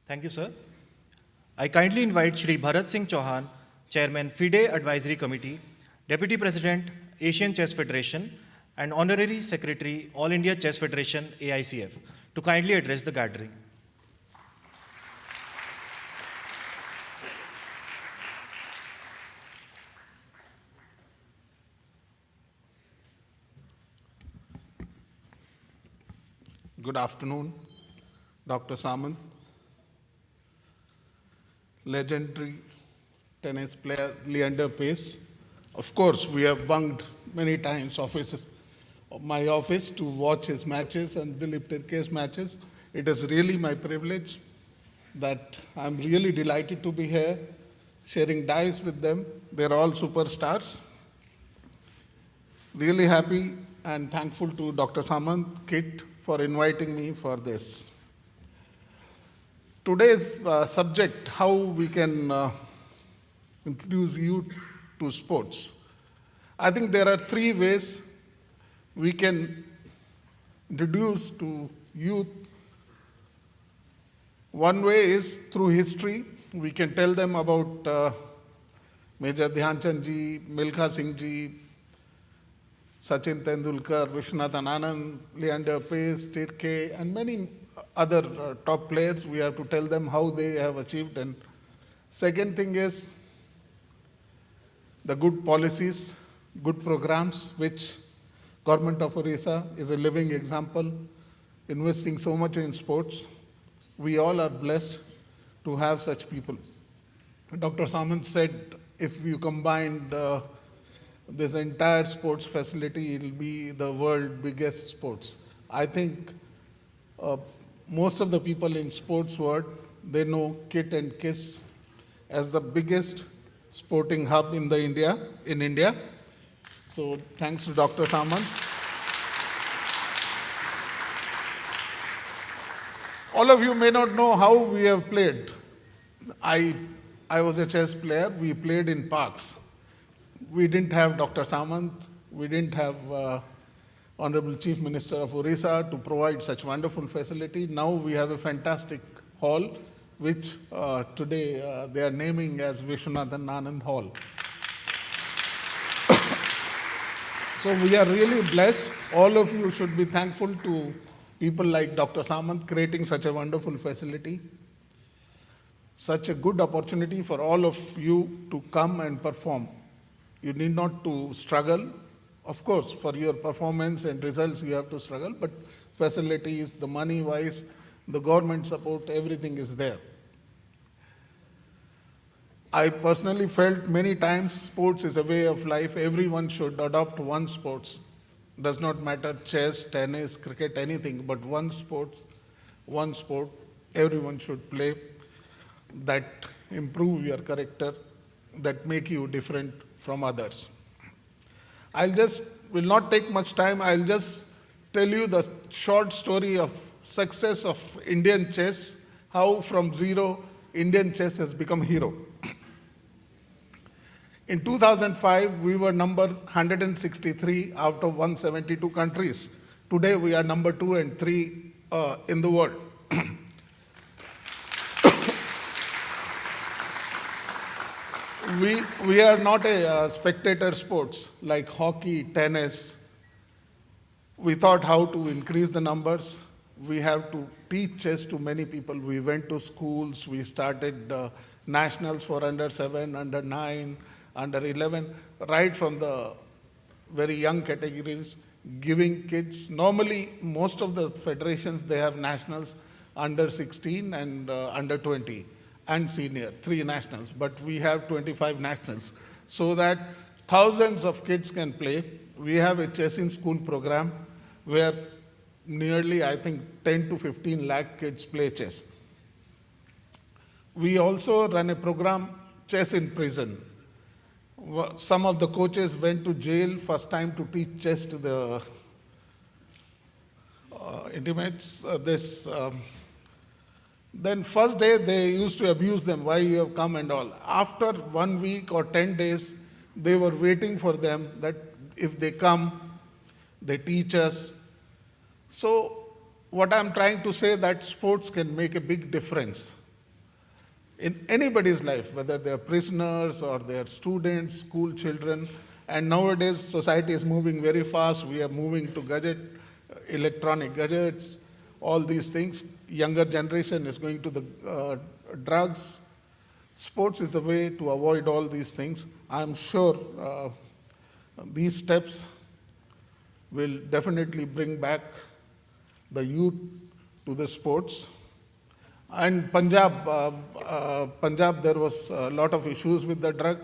Thank you, sir. I kindly invite Shri Bharat Singh Chauhan, Chairman FIDE Advisory Committee, Deputy President, Asian Chess Federation, and Honorary Secretary, All India Chess Federation, AICF, to kindly address the gathering. Good afternoon, Dr. Samant, legendary tennis player Leander Pace. Of course, we have bunked many times my office to watch his matches and Dilip Tirke's matches. It is really my privilege that I'm really delighted to be here, sharing dice with them. They're all superstars. Really happy and thankful to Dr. Samant, KIIT, for inviting me for this. Today's subject, how we can introduce youth to sports. I think there are three ways we can introduce to youth. One way is through history. We can tell them about Major Dhyan Chand ji, Milkha Singh ji, Sachin Tendulkar, Vishwanathan Anand, Leander Pace, Tirke, and many other top players. We have to tell them how they have achieved. And second thing is the good policies, good programs, which Government of Orissa is a living example, investing so much in sports. We all are blessed to have such people. Dr. Samant said if you combined this entire sports facility, it will be the world's biggest sports. I think most of the people in sports world, they know KIIT and KISS as the biggest sporting hub in India. So thanks to Dr. Samant. All of you may not know how we have played. I was a chess player. We played in parks. We didn't have Dr. Samant. We didn't have Honorable Chief Minister of Orissa to provide such wonderful facility. Now we have a fantastic hall, which today they are naming as Vishwanathan Anand Hall. So we are really blessed. All of you should be thankful to people like Dr. Samant creating such a wonderful facility, such a good opportunity for all of you to come and perform. You need not to struggle. Of course, for your performance and results, you have to struggle, but facilities, the money-wise, the government support, everything is there. I personally felt many times sports is a way of life. Everyone should adopt one sport. Does not matter chess, tennis, cricket, anything, but one sport, everyone should play that improve your character, that make you different from others. Will not take much time. I'll just tell you the short story of success of Indian chess, how from zero Indian chess has become hero. In 2005, we were number 163 out of 172 countries. Today, we are number 2 and 3 in the world. We are not a spectator sports like hockey, tennis. We thought how to increase the numbers. We have to teach chess to many people. We went to schools. We started nationals for under 7, under 9, under 11, right from the very young categories, giving kids. Normally, most of the federations, they have nationals under 16 and under 20, and senior, 3 nationals. But we have 25 nationals, so that thousands of kids can play. We have a chess in school program where nearly, I think, 10 to 15 lakh kids play chess. We also run a program, Chess in Prison. Some of the coaches went to jail first time to teach chess to the intimates. Then first day they used to abuse them, why you have come and all. After 1 week or 10 days, they were waiting for them that if they come, they teach us. So what I'm trying to say that sports can make a big difference in anybody's life, whether they are prisoners or they are students, school children. And nowadays society is moving very fast. We are moving to electronic gadgets, all these things. Younger generation is going to the drugs. Sports is the way to avoid all these things. I'm sure these steps will definitely bring back the youth to the sports. And Punjab, there was a lot of issues with the drug.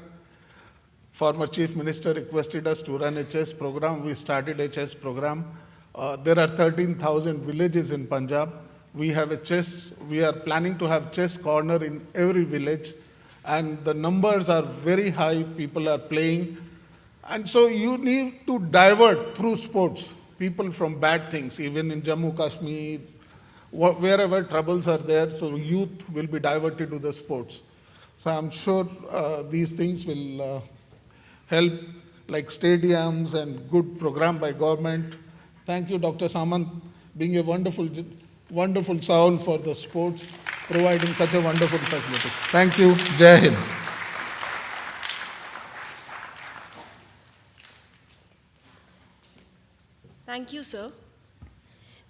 Former Chief Minister requested us to run a chess program. We started a chess program. There are 13,000 villages in Punjab. We are planning to have chess corner in every village. And the numbers are very high, people are playing. And so you need to divert through sports people from bad things, even in Jammu, Kashmir, wherever troubles are there, so youth will be diverted to the sports. So I'm sure these things will help, like stadiums and good program by government. Thank you, Dr. Samant, being a wonderful soul for the sports, providing such a wonderful facility. Thank you. Jai Hind. Thank you, sir.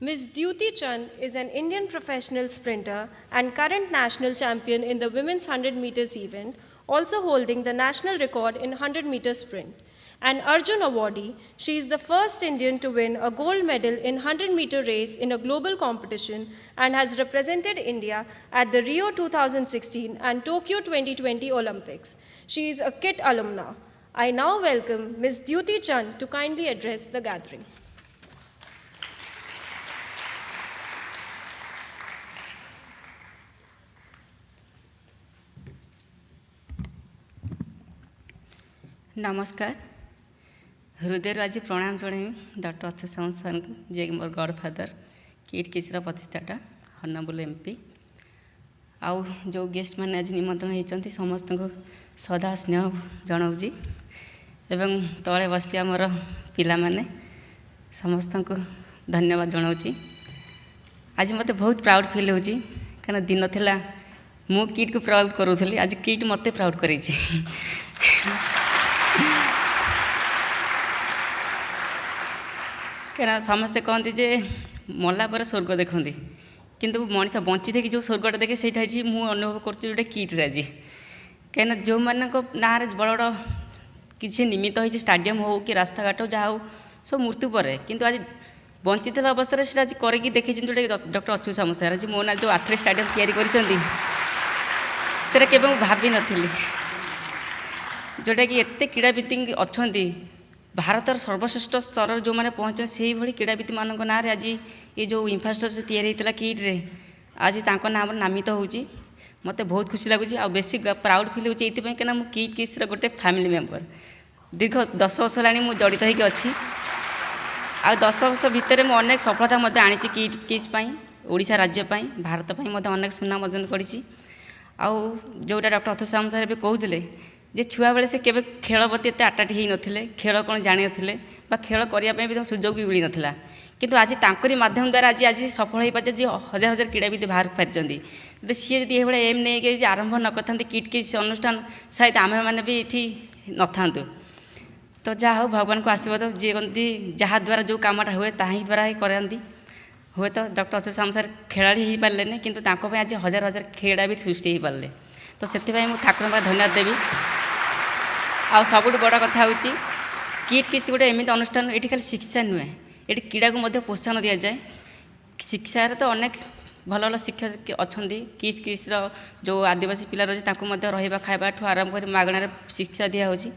Ms. Dyuti Chand is an Indian professional sprinter and current national champion in the women's 100 meters event, also holding the national record in 100 meter sprint. An Arjun awardee, she is the first Indian to win a gold medal in 100 meter race in a global competition and has represented India at the Rio 2016 and Tokyo 2020 Olympics. She is a KIIT alumna. I now welcome Ms. Dyuti Chand to kindly address the gathering. नमस्कार हृदय आज प्रणाम जन doctor Achyuta Samanta sir को जे मोर godfather KIIT किसर प्रतिष्ठाटा हॉनरेबल एमपी आउ जो गेस्ट मैंने आज निमंत्रण होती समस्त को सदा स्नेह जनाऊँगी एवं तले बसती आमर पिला माने समस्त को धन्यवाद जनाऊँगी आज मत बहुत प्राउड फील हो कहीं दिन थिला मु किट को प्राउड करूली आज किट मत प्राउड कर क्या समस्ते कहते जे मरला पर स्वर्ग देखते किंतु मनीष बंची थी जो स्वर्गटा देखे से मुझे अनुभव करोटा किट्रे आज कहीं जो मान ना बड़ बड़ किसी निमित्त हो स्टाडियम हो कि रास्ता घाट जहाँ हो सब मृत्यु पर किंतु आज बंची अवस्था से आज करके देखी जोटा डॉक्टर अच्युत सामंत सर आज मो ना जो आथलेट स्टाडियम या के भावी नी जोटा कि एत क्रीड़ाविद अच्छा भारतर सर्वश्रेष्ठ स्तर जो मैंने पहुँचे से भाई क्रीड़ाविद मान ना आज ये जो इंफ्रास्ट्रक्चर या किट्रे आज तक नाम नामित हो मत बहुत खुशी लगुच आ बेसी प्राउड फिल होती कहीं मुझे किट किस्र गोटे फैमिली मेम्बर दीर्घ 10 वर्ष है जड़ित होगी अच्छी आ 10 वर्ष भितर मुझे अनेक सफलता आनी किट किस ओडिशा राज्यपाई भारतपाई अनेक सुनाम अर्जन करी जोटा डॉक्टर अच्युत सामंत सर कहते जे छुआ बेले से केवे खेल प्रति एत आटाट हो नथिले खेल कौन जानी नथिले बा खेल करने भी सुजोग भी मिल नाला किंतु आज तांकरी माध्यम द्वारा आज आज सफल हो पारे जी हजार हजार क्रीड़ाविद बाहर पारिछन्ति सी यदि ये एम नहीं आरंभ न करते किट किस अनुष्ठान शायद आम मैंने भी ये न था तो जहाँ हो भगवान को आशीर्वाद जी कहते जहाँ द्वारा जो कामटा हुए ताही द्वारा ही कराती हुए तो डॉक्टर अच्युत सामंत सर खेलाड़ी हो पारे किंतु आज हजार हजार क्रीड़ाविद सृष्टि हो पारे तो से ठाकुर धन्यवाद देवी आ सबुठ बड़ कथा हूँ किट किसी गोटे एमती अनुष्ठान ये खाली शिक्षा नुहे ये क्रीड़ा को प्रोत्साहन दि जाए शिक्षार तो अनेक ଭଲ ଭଲ ଶିକ୍ଷକ ଅଛନ୍ତି କିସ୍ର ଯେଉଁ ଆଦିବାସୀ ପିଲା ରହିଛି ତାଙ୍କୁ ମଧ୍ୟ ରହିବା ଖାଇବାଠୁ ଆରମ୍ଭ କରି ମାଗଣାରେ ଶିକ୍ଷା ଦିଆହେଉଛି।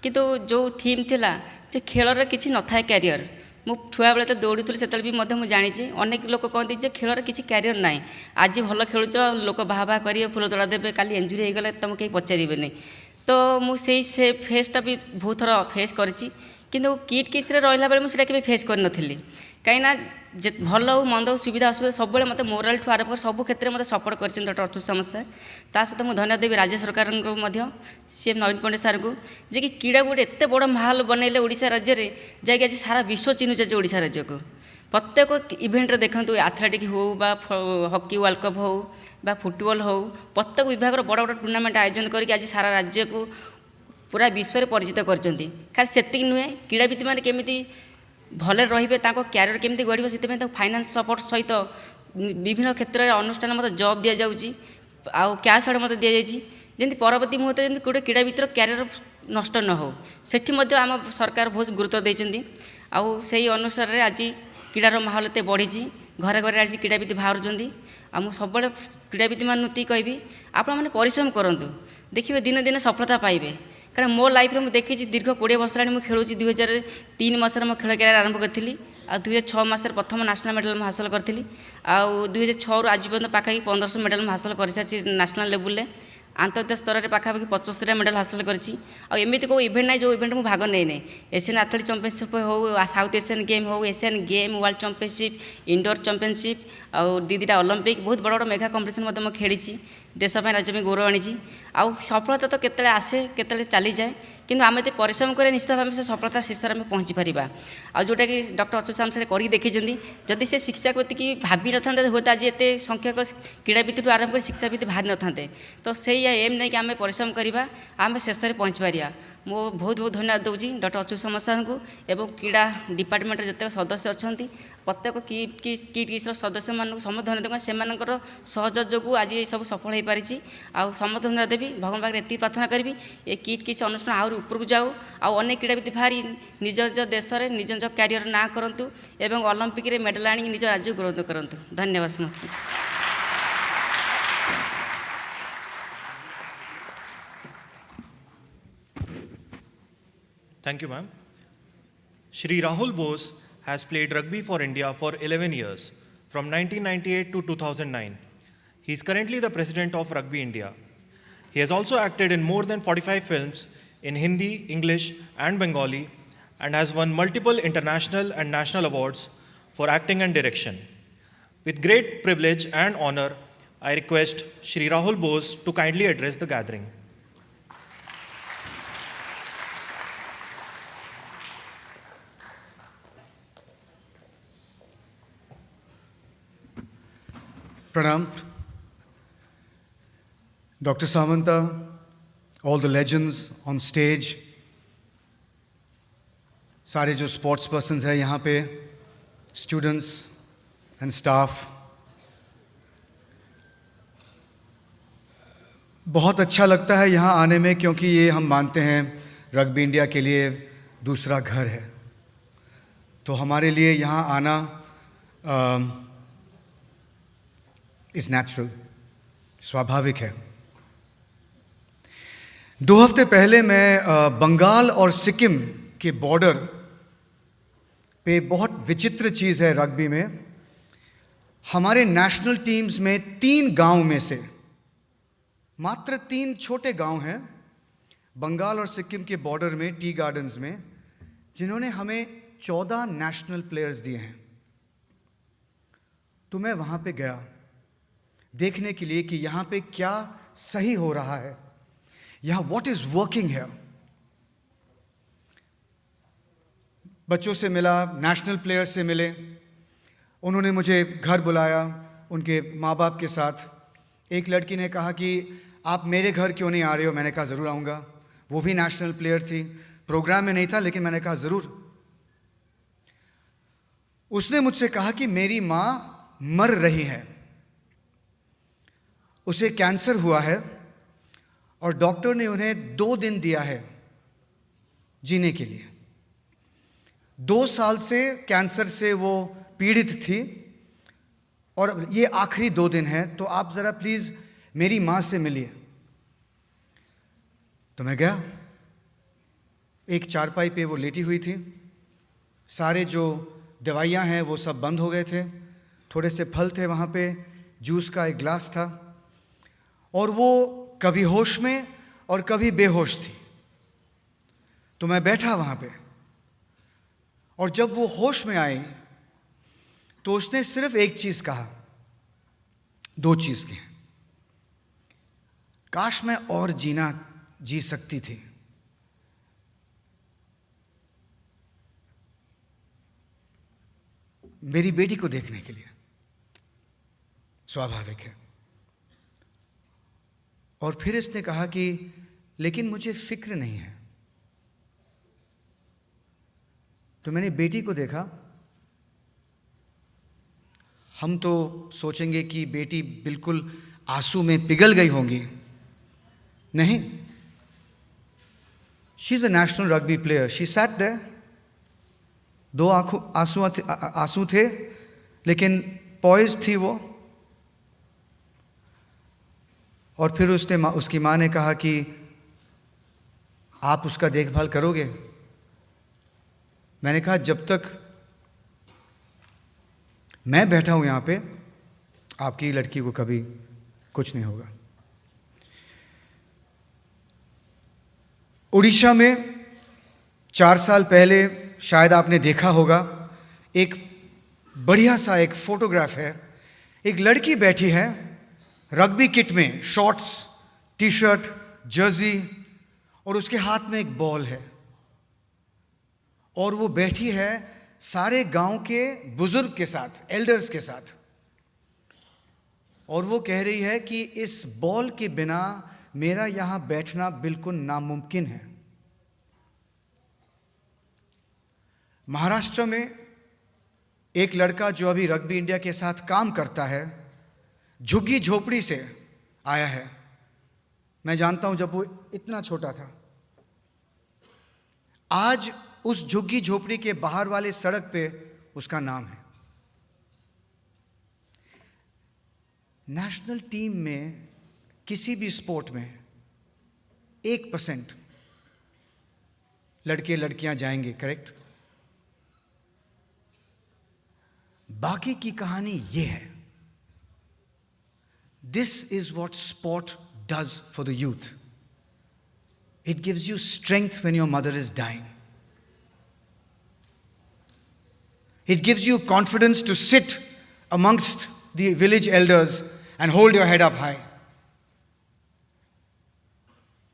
କିନ୍ତୁ ଯେଉଁ ଥିମ୍ ଥିଲା ଯେ ଖେଳରେ କିଛି ନଥାଏ କ୍ୟାରିୟର। ମୁଁ ଛୁଆବେଳେ ତ ଦୌଡ଼ୁଥିଲି ସେତେବେଳେ ବି ମଧ୍ୟ ମୁଁ ଜାଣିଛି ଅନେକ ଲୋକ କହନ୍ତି ଯେ ଖେଳରେ କିଛି କ୍ୟାରିୟର ନାହିଁ, ଆଜି ଭଲ ଖେଳୁଛ ଲୋକ ବାହା ବାହା କରିବେ ଫୁଲତୋଡ଼ା ଦେବେ, କାଲି ଇଞ୍ଜୁରି ହେଇଗଲେ ତୁମକୁ କେହି ପଚାରିବେନି। ତ ମୁଁ ସେ ଫେସ୍ଟା ବି ବହୁତ ଥର ଫେସ୍ କରିଛି, କିନ୍ତୁ କିଟ୍ କିସ୍ରେ ରହିଲା ବେଳେ ମୁଁ ସେଇଟା କେବେ ଫେସ୍ କରିନଥିଲି। କାହିଁକିନା ଯେ ଭଲ ହେଉ ମନ୍ଦ ହେଉ ସୁବିଧା ଅସୁବିଧା ସବୁବେଳେ ମୋତେ ମୋରାଲଠୁ ଆରମ୍ଭ କରି ସବୁ କ୍ଷେତ୍ରରେ ମୋତେ ସପୋର୍ଟ କରିଛନ୍ତି ଡକ୍ଟର ଅଚ୍ୟୁତ ସାମନ୍ତ ସାର୍। ତା ସହିତ ମୁଁ ଧନ୍ୟବାଦ ଦେବି ରାଜ୍ୟ ସରକାରଙ୍କୁ ମଧ୍ୟ, ସିଏମ୍ ନବୀନ ପଟ୍ଟନାୟକ ସାର୍ଙ୍କୁ, ଯେ କି କ୍ରୀଡ଼ାକୁ ଗୋଟେ ଏତେ ବଡ଼ ମାହଲ ବନେଇଲେ ଓଡ଼ିଶା ରାଜ୍ୟରେ, ଯାଇକି ଆଜି ସାରା ବିଶ୍ୱ ଚିହ୍ନୁଛି ଯେ ଓଡ଼ିଶା ରାଜ୍ୟକୁ। ପ୍ରତ୍ୟେକ ଇଭେଣ୍ଟରେ ଦେଖନ୍ତୁ ଆଥଲେଟିକ୍ ହେଉ ବା ହକି ୱାର୍ଲଡ଼ କପ୍ ହେଉ ବା ଫୁଟବଲ୍ ହେଉ, ପ୍ରତ୍ୟେକ ବିଭାଗର ବଡ଼ ବଡ଼ ଟୁର୍ଣ୍ଣାମେଣ୍ଟ ଆୟୋଜନ କରିକି ଆଜି ସାରା ରାଜ୍ୟକୁ ପୁରା ବିଶ୍ୱରେ ପରିଚିତ କରିଛନ୍ତି। ଖାଲି ସେତିକି ନୁହେଁ, କ୍ରୀଡ଼ାବିତମାନେ କେମିତି ଭଲରେ ରହିବେ, ତାଙ୍କ କ୍ୟାରିୟର କେମିତି ଗଢ଼ିବ, ସେଥିପାଇଁ ତାଙ୍କୁ ଫାଇନାନ୍ସ ସପୋର୍ଟ ସହିତ ବିଭିନ୍ନ କ୍ଷେତ୍ରରେ ଅନୁଷ୍ଠାନ ମଧ୍ୟ ଜବ୍ ଦିଆଯାଉଛି, ଆଉ କ୍ୟାସ୍ ଆଡ଼ ମଧ୍ୟ ଦିଆଯାଇଛି, ଯେମିତି ପରବର୍ତ୍ତୀ ମୁହୂର୍ତ୍ତରେ ଯେମିତି ଗୋଟେ କ୍ରୀଡ଼ାବିତର କ୍ୟାରିୟର ନଷ୍ଟ ନ ହେଉ, ସେଠି ମଧ୍ୟ ଆମ ସରକାର ବହୁତ ଗୁରୁତ୍ୱ ଦେଇଛନ୍ତି। ଆଉ ସେହି ଅନୁସାରେ ଆଜି କ୍ରୀଡ଼ାର ମାହୋଲ ଏତେ ବଢ଼ିଛି, ଘରେ ଘରେ ଆଜି କ୍ରୀଡ଼ାବିତ ବାହାରୁଛନ୍ତି। ଆଉ ମୁଁ ସବୁବେଳେ କ୍ରୀଡ଼ାବିତମାନଙ୍କୁ ଏତିକି କହିବି, ଆପଣମାନେ ପରିଶ୍ରମ କରନ୍ତୁ, ଦେଖିବେ ଦିନେ ଦିନେ ସଫଳତା ପାଇବେ। କାରଣ ମୋ ଲାଇଫ୍ରେ ମୁଁ ଦେଖିଛି ଦୀର୍ଘ 20 ବର୍ଷ ହେଲାଣି ମୁଁ ଖେଳୁଛି। 2003 ମସିହାରେ ମୋ ଖେଳ କ୍ୟାରିୟର ଆରମ୍ଭ କରିଥିଲି, ଆଉ 2006 ମସିହାରେ ପ୍ରଥମ ନ୍ୟାସନାଲ୍ ମେଡ଼ାଲ୍ ମୁଁ ହାସଲ କରିଥିଲି, ଆଉ 2006ରୁ ଆଜି ପର୍ଯ୍ୟନ୍ତ ପାଖାପାଖି 1500 ମେଡ଼ାଲ୍ ମୁଁ ହାସଲ କରିସାରିଛି ନ୍ୟାସନାଲ୍ ଲେବୁଲରେ। ଆନ୍ତର୍ଜାତିକ ସ୍ତରରେ ପାଖାପାଖି 75ଟା ମେଡ଼ାଲ୍ ହାସଲ କରିଛି। ଆଉ ଏମିତି କେଉଁ ଇଭେଣ୍ଟ ନାହିଁ ଯେଉଁ ଇଭେଣ୍ଟ ମୁଁ ଭାଗ ନେଇନି। ଏସିଆନ୍ ଆଥଲେଟିକ୍ ଚମ୍ପିଅନସିପ୍ ହେଉ, ସାଉଥ୍ ଏସିଆନ୍ ଗେମ୍ ହେଉ, Asian game, world championship, indoor championship, ଆଉ ଦୁଇଟା ଅଲମ୍ପିକ୍, ବହୁତ ବଡ଼ ବଡ଼ ମେଗା କମ୍ପିଟିସନ୍ ମଧ୍ୟ ମୁଁ ଖେଳିଛି। ଦେଶ ପାଇଁ ରାଜ୍ୟ ପାଇଁ ଗୌରବ ଆଣିଛି। ଆଉ ସଫଳତା ତ କେତେବେଳେ ଆସେ କେତେବେଳେ ଚାଲିଯାଏ, କିନ୍ତୁ ଆମେ ଯଦି ପରିଶ୍ରମ କରିବା ନିଶ୍ଚିତ ଭାବେ ସେ ସଫଳତା ଶୀର୍ଷରେ ଆମେ ପହଞ୍ଚି ପାରିବା। ଆଉ ଯେଉଁଟାକି ଡକ୍ଟର ଅଚ୍ୟୁତ ସାମନ୍ତ ସାର୍ କରିକି ଦେଖିଛନ୍ତି, ଯଦି ସେ ଶିକ୍ଷାକୁ ଏତିକି ଭାବିନଥାନ୍ତେ ହୁଏତ ଆଜି ଏତେ ସଂଖ୍ୟକ କ୍ରୀଡ଼ାବିତଠୁ ଆରମ୍ଭ କରି ଶିକ୍ଷାବିତ ବାହାରି ନଥାନ୍ତେ। ତ ସେଇ ଏମ୍ ନେଇକି ଆମେ ପରିଶ୍ରମ କରିବା, ଆମେ ଶେଷରେ ପହଞ୍ଚି ପାରିବା। ମୁଁ ବହୁତ ବହୁତ ଧନ୍ୟବାଦ ଦେଉଛି ଡକ୍ଟର ଅଚ୍ୟୁତ ସାମନ୍ତ ସାର୍ଙ୍କୁ ଏବଂ କ୍ରୀଡ଼ା ଡିପାର୍ଟମେଣ୍ଟରେ ଯେତେକ ସଦସ୍ୟ ଅଛନ୍ତି ପ୍ରତ୍ୟେକ କିଟ୍ର ସଦସ୍ୟମାନଙ୍କୁ ସମସ୍ତ ଧନ୍ୟବାଦ ଦେବା। ସେମାନଙ୍କର ସହଯୋଗ ଯୋଗୁଁ ଆଜି ଏସବୁ ସଫଳ ହୋଇପାରିଛି। ଆଉ ସମସ୍ତ ଧନ୍ୟବାଦ ଦେବି, ଭଗବାନ ପାଖରେ ଏତିକି ପ୍ରାର୍ଥନା କରିବି ଏ କିଟ୍ ଅନୁଷ୍ଠାନ ଆହୁରି ଉପରକୁ ଯାଉ, ଆଉ ଅନେକ କ୍ରୀଡ଼ାବିତ ବାହାରି ନିଜ ନିଜ ଦେଶରେ ନିଜ ନିଜ କ୍ୟାରିୟର ନାଁ କରନ୍ତୁ ଏବଂ ଅଲମ୍ପିକରେ ମେଡ଼ାଲ ଆଣିକି ନିଜ ରାଜ୍ୟକୁ ଗୌରବ କରନ୍ତୁ। ଧନ୍ୟବାଦ ସମସ୍ତଙ୍କୁ। Thank you, ma'am. Shri Rahul Bose has played rugby for India for 11 years, from 1998 to 2009. He is currently the president of Rugby India. He has also acted in more than 45 films in Hindi, English, and Bengali, and has won multiple international and national awards for acting and direction. With great privilege and honor, I request Shri Rahul Bose to kindly address the gathering. Pranam, Dr. Samanta, all the legends on stage, सारे जो sports persons हैं यहाँ पे, students and staff, बहुत अच्छा लगता है यहाँ आने में, क्योंकि ये हम मानते हैं रग्बी इंडिया के लिए दूसरा घर है। तो हमारे लिए यहाँ आना इज़ नेचुरल, स्वाभाविक है। 2 हफ्ते पहले मैं बंगाल और सिक्किम के बॉर्डर पे, बहुत विचित्र चीज़ है रग्बी में, हमारे नेशनल टीम्स में 3 गांव में से मात्र 3 छोटे गांव हैं बंगाल और सिक्किम के बॉर्डर में, टी गार्डन्स में, जिन्होंने हमें 14 नेशनल प्लेयर्स दिए हैं। तो मैं वहाँ पे गया देखने के लिए कि यहाँ पे क्या सही हो रहा है, यहाँ व्हाट इज़ वर्किंग है। बच्चों से मिला, नेशनल प्लेयर्स से मिले, उन्होंने मुझे घर बुलाया उनके माँ बाप के साथ। एक लड़की ने कहा कि आप मेरे घर क्यों नहीं आ रहे हो? मैंने कहा ज़रूर आऊँगा। वो भी नेशनल प्लेयर थी, प्रोग्राम में नहीं था, लेकिन मैंने कहा ज़रूर। उसने मुझसे कहा कि मेरी माँ मर रही है, उसे कैंसर हुआ है और डॉक्टर ने उन्हें 2 दिन दिया है जीने के लिए। 2 साल से कैंसर से वो पीड़ित थी और ये आखिरी 2 दिन हैं, तो आप ज़रा प्लीज़ मेरी माँ से मिलिए। तो मैं गया, एक चारपाई पे वो लेटी हुई थी, सारे जो दवाइयाँ हैं वो सब बंद हो गए थे, थोड़े से फल थे वहाँ पे, जूस का एक गिलास था, और वो कभी होश में और कभी बेहोश थी। तो मैं बैठा वहाँ पे, और जब वो होश में आई तो उसने सिर्फ एक चीज़ कहा, 2 चीज़ की, काश मैं और जी सकती थी। मेरी बेटी को देखने के लिए। स्वाभाविक है। और फिर इसने कहा कि लेकिन मुझे फिक्र नहीं है। तो मैंने बेटी को देखा। हम तो सोचेंगे कि बेटी बिल्कुल आंसू में पिघल गई होंगी, नहीं। She is a national rugby player. She sat there, 2 आंसू थे, लेकिन पॉइज थी वो। और फिर उसकी माँ ने कहा कि आप उसका देखभाल करोगे? मैंने कहा जब तक मैं बैठा हूं यहां पे, आपकी लड़की को कभी कुछ नहीं होगा। उड़ीसा में 4 साल पहले शायद आपने देखा होगा, एक बढ़िया सा एक फोटोग्राफ है। एक लड़की बैठी है रग्बी किट में, शॉर्ट्स, टी शर्ट, जर्सी, और उसके हाथ में एक बॉल है। और वो बैठी है सारे गांव के बुजुर्ग के साथ, एल्डर्स के साथ। और वो कह रही है कि इस बॉल के बिना मेरा यहां बैठना बिल्कुल नामुमकिन है। महाराष्ट्र में एक लड़का जो अभी रग्बी इंडिया के साथ काम करता है, झुग्गी झोपड़ी से आया है। मैं जानता हूं जब वो इतना छोटा था। आज उस झुग्गी झोपड़ी के बाहर वाले सड़क पे उसका नाम है। नेशनल टीम में किसी भी स्पोर्ट में 1% लड़के लड़कियां जाएंगे, करेक्ट? बाकी की कहानी ये है। This is what sport does for the youth. It gives you strength when your mother is dying. It gives you confidence to sit amongst the village elders and hold your head up high.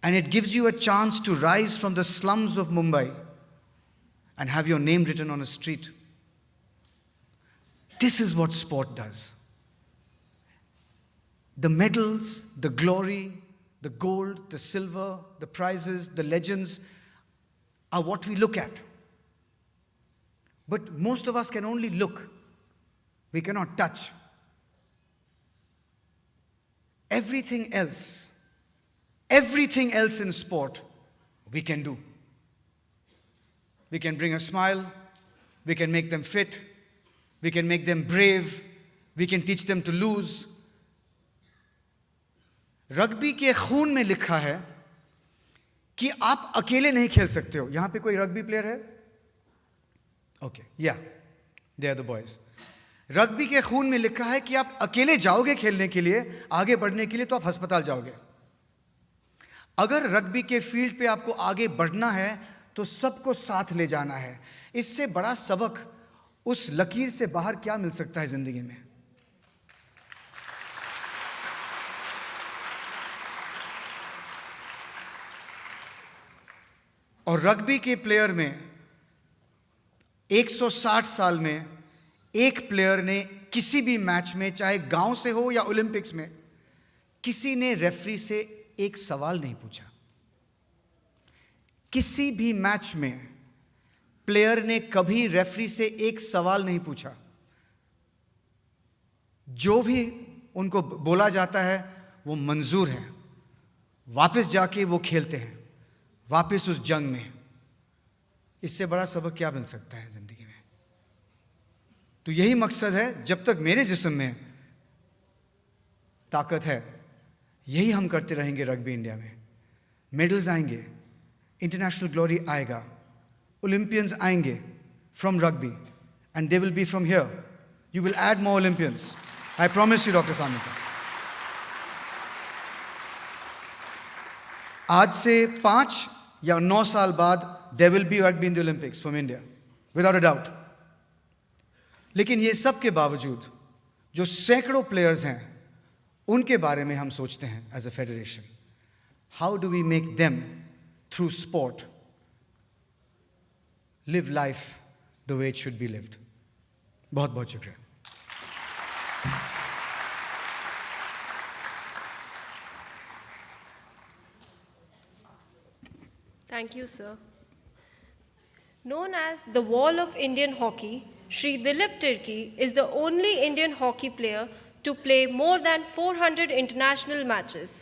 And it gives you a chance to rise from the slums of Mumbai and have your name written on a street. This is what sport does. The medals, the glory, the gold, the silver, the prizes, the legends are what we look at. But most of us can only look. We cannot touch. Everything else in sport, we can do. We can bring a smile. We can make them fit. We can make them brave. We can teach them to lose. Rugby के खून में लिखा है कि आप अकेले नहीं खेल सकते हो। यहां पे कोई रग्बी प्लेयर है? ओके, या they are the boys. Rugby के खून में लिखा है कि आप अकेले जाओगे खेलने के लिए, आगे बढ़ने के लिए, तो आप अस्पताल जाओगे। अगर रग्बी के फील्ड पे आपको आगे बढ़ना है तो सबको साथ ले जाना है। इससे बड़ा सबक उस लकीर से बाहर क्या मिल सकता है जिंदगी में? और रग्बी के प्लेयर में 160 साल में एक प्लेयर ने किसी भी मैच में, चाहे गांव से हो या ओलंपिक्स में, किसी ने रेफरी से एक सवाल नहीं पूछा। किसी भी मैच में प्लेयर ने कभी रेफरी से एक सवाल नहीं पूछा। जो भी उनको बोला जाता है वो मंजूर है। वापस जाके वो खेलते हैं, वापस उस जंग में। इससे बड़ा सबक क्या मिल सकता है जिंदगी में? तो यही मकसद है, जब तक मेरे जिस्म में ताकत है, यही हम करते रहेंगे रग्बी इंडिया में। मेडल्स आएंगे, इंटरनेशनल ग्लोरी आएगा, ओलंपियंस आएंगे from rugby and they will be from here. You will add more Olympians, I promise you doctor Samanta. आज से 5 या 9 साल बाद there will be rugby in the Olympics from India, without a doubt. लेकिन ये सब के बावजूद जो सैकड़ों प्लेयर्स हैं, उनके बारे में हम सोचते हैं as a federation, how do we make them through sport live life the way it should be lived. बहुत बहुत शुक्रिया। Thank you, sir. Known as the Wall of Indian Hockey, Shri Dilip Tirki is the only Indian hockey player to play more than 400 international matches.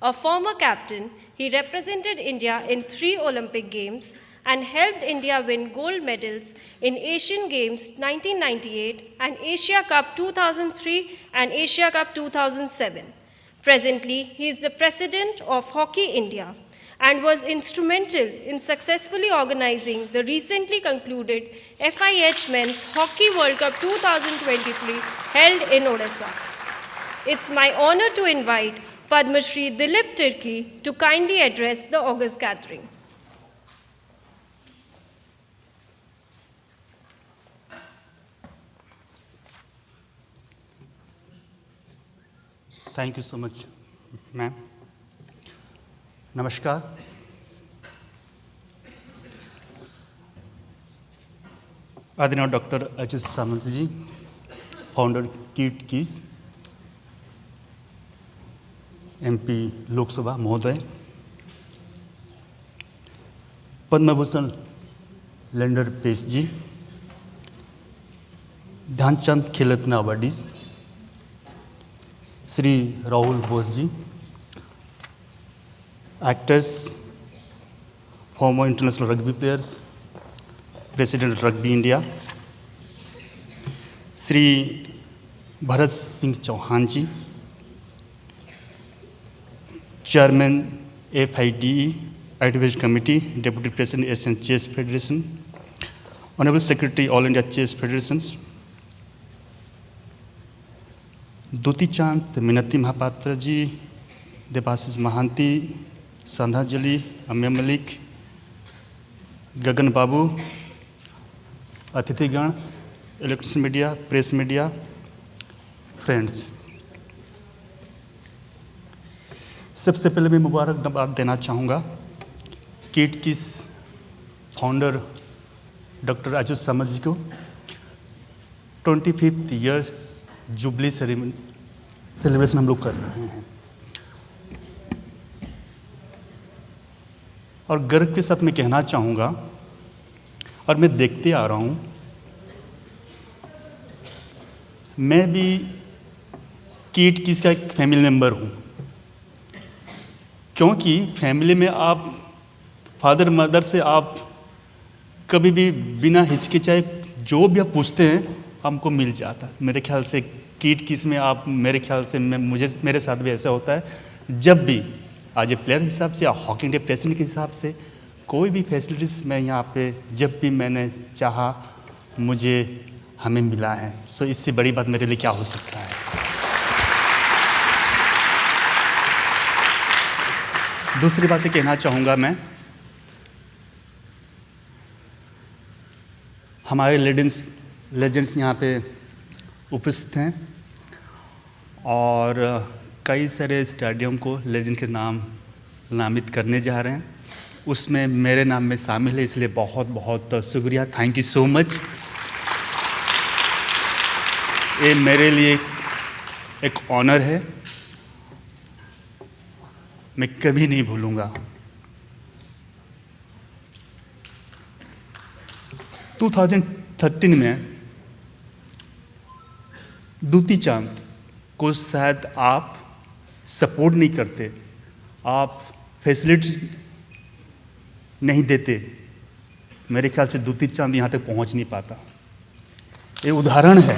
A former captain, he represented India in 3 Olympic Games and helped India win gold medals in Asian Games 1998 and Asia Cup 2003 and Asia Cup 2007. Presently, he is the president of Hockey India and was instrumental in successfully organizing the recently concluded FIH Men's Hockey World Cup 2023 held in Odisha. It's my honor to invite Padma Shri Dilip Tirki to kindly address the August gathering. Thank you so much, ma'am. नमस्कार। आदरणीय doctor Achyuta Samanta जी, founder कीट keys, MP Lok Sabha महोदय, Padma Bhushan lender pace जी, ध्यानचंद खेल रत्न awardees Shri Rahul Bose ji, actors, former international rugby players, President of Rugby India, Sri Bharat Singh Chauhan ji, Chairman FIDE Advisory Committee, Deputy President Asian Chess Federation, Honorable Secretary All India Chess Federations, Duti Chand, Minati Mahapatra ji, Debasis Mahanti, Sandhyajali, Amiya Malik, Gagan Babu, अतिथिगण, electronics media, press media, friends, सबसे पहले मैं मुबारकबाद देना चाहूँगा KIIT KISS founder doctor Achyuta Samanta ji को 25th year jubilee celebration हम लोग कर रहे हैं और गर्व के साथ मैं कहना चाहूँगा, और मैं देखते आ रहा हूँ, मैं भी कीट किस का एक फैमिली मेंबर हूँ, क्योंकि फैमिली में आप फादर मदर से आप कभी भी बिना हिचकिचाए जो भी आप पूछते हैं हमको मिल जाता है। मेरे ख्याल से कीट किस में आप, मेरे ख्याल से मेरे साथ भी ऐसा होता है, जब भी आज ए प्लेयर हिसाब से या हॉकी इंडिया प्रेसिडेंट के हिसाब से कोई भी फैसिलिटीज़ मैं यहाँ पे जब भी मैंने चाहा मुझे हमें मिला है। सो इससे बड़ी बात मेरे लिए क्या हो सकता है। दूसरी बात कहना चाहूँगा मैं, हमारे लेजेंड्स यहाँ पे उपस्थित हैं और कई सारे स्टेडियम को लेजेंड के नाम नामित करने जा रहे हैं, उसमें मेरे नाम में शामिल है, इसलिए बहुत बहुत शुक्रिया, थैंक यू सो मच। ये मेरे लिए एक ऑनर है, मैं कभी नहीं भूलूंगा। 2013 में दूती चांद को शायद आप सपोर्ट नहीं करते, आप फैसिलिटी नहीं देते, मेरे ख्याल से दूती चांद यहाँ तक पहुँच नहीं पाता। ये उदाहरण है।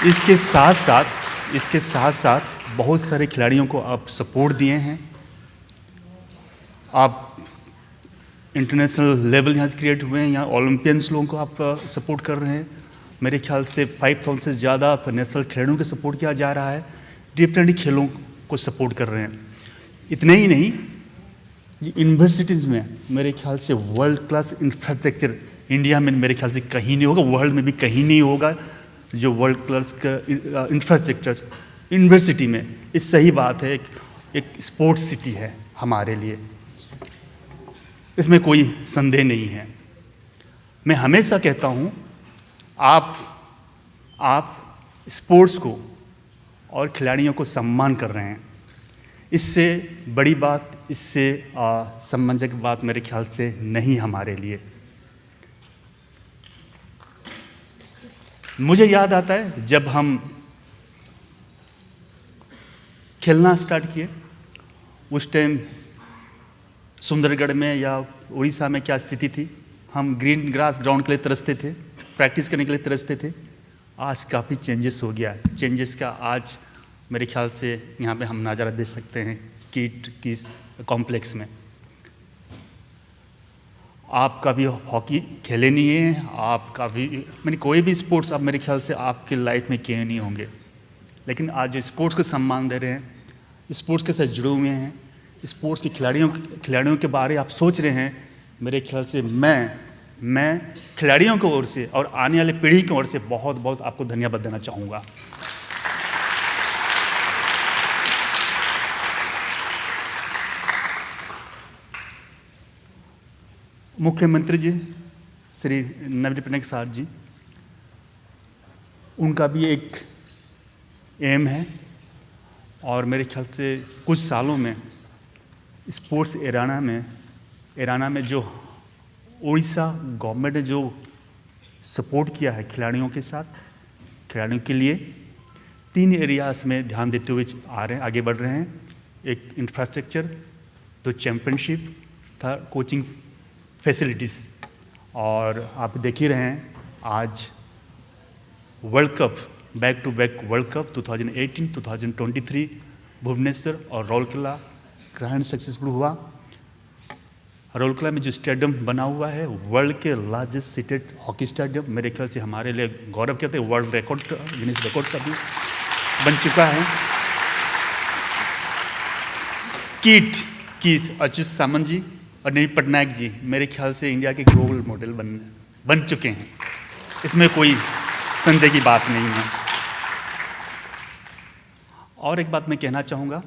इसके साथ साथ इसके साथ साथ बहुत सारे खिलाड़ियों को आप सपोर्ट दिए हैं। आप इंटरनेशनल लेवल यहाँ से क्रिएट हुए हैं, यहाँ ओलंपियंस लोगों को आप सपोर्ट कर रहे हैं। मेरे ख्याल से 5000 से ज़्यादा नेशनल खिलाड़ियों को सपोर्ट किया जा रहा है, डिफरेंट खेलों को सपोर्ट कर रहे हैं। इतने ही नहीं, यूनिवर्सिटीज़ में मेरे ख्याल से वर्ल्ड क्लास इंफ्रास्ट्रक्चर इंडिया में मेरे ख्याल से कहीं नहीं होगा, वर्ल्ड में भी कहीं नहीं होगा जो वर्ल्ड क्लास का इंफ्रास्ट्रक्चर यूनिवर्सिटी में। इस सही बात है, एक स्पोर्ट्स सिटी है हमारे लिए, इसमें कोई संदेह नहीं है। मैं हमेशा कहता हूँ, आप स्पोर्ट्स को और खिलाड़ियों को सम्मान कर रहे हैं। इससे बड़ी बात, इससे सम्मानजनक बात मेरे ख्याल से नहीं हमारे लिए। मुझे याद आता है जब हम खेलना स्टार्ट किए, उस टाइम सुंदरगढ़ में या उड़ीसा में क्या स्थिति थी, हम ग्रीन ग्रास ग्राउंड के लिए तरसते थे, प्रैक्टिस करने के लिए तरसते थे। आज काफ़ी चेंजेस हो गया है। चेंजेस का आज मेरे ख्याल से यहाँ पे हम नज़ारा दे सकते हैं कीट की कॉम्प्लेक्स में। आप कभी हॉकी खेले नहीं हैं, आप कभी मैंने कोई भी स्पोर्ट्स आप मेरे ख्याल से आपके लाइफ में किए नहीं होंगे, लेकिन आज जो स्पोर्ट्स को सम्मान दे रहे हैं, स्पोर्ट्स के साथ जुड़े हुए हैं, स्पोर्ट्स के खिलाड़ियों के बारे आप सोच रहे हैं, मेरे ख्याल से मैं खिलाड़ियों की ओर से और आने वाले पीढ़ी की ओर से बहुत बहुत आपको धन्यवाद देना चाहूँगा। मुख्यमंत्री जी श्री नवीन पटनायक साहब जी, उनका भी एक एम है और मेरे ख्याल से कुछ सालों में स्पोर्ट्स एराना में जो उड़ीसा गवर्नमेंट ने जो सपोर्ट किया है खिलाड़ियों के साथ, खिलाड़ियों के लिए 3 एरियाज में ध्यान देते हुए आगे बढ़ रहे हैं। एक infrastructure, 2 championship, third coaching facilities, और आप देख ही रहे हैं आज world cup, back to back world cup 2018, 2023 Bhubaneswar और राउरकेला ग्रैंड सक्सेसफुल हुआ। राउरकेला में जो स्टेडियम बना हुआ है वर्ल्ड के लार्जेस्ट सीटेड हॉकी स्टेडियम, मेरे ख्याल से हमारे लिए गौरव कहते हैं, वर्ल्ड रिकॉर्ड, गिनीज रिकॉर्ड का भी बन चुका है। कीट की अच्युत सामंत जी और नवीन पटनायक जी मेरे ख्याल से इंडिया के रोल मॉडल बन चुके हैं, इसमें कोई संदेह की बात नहीं है। और एक बात मैं कहना चाहूँगा,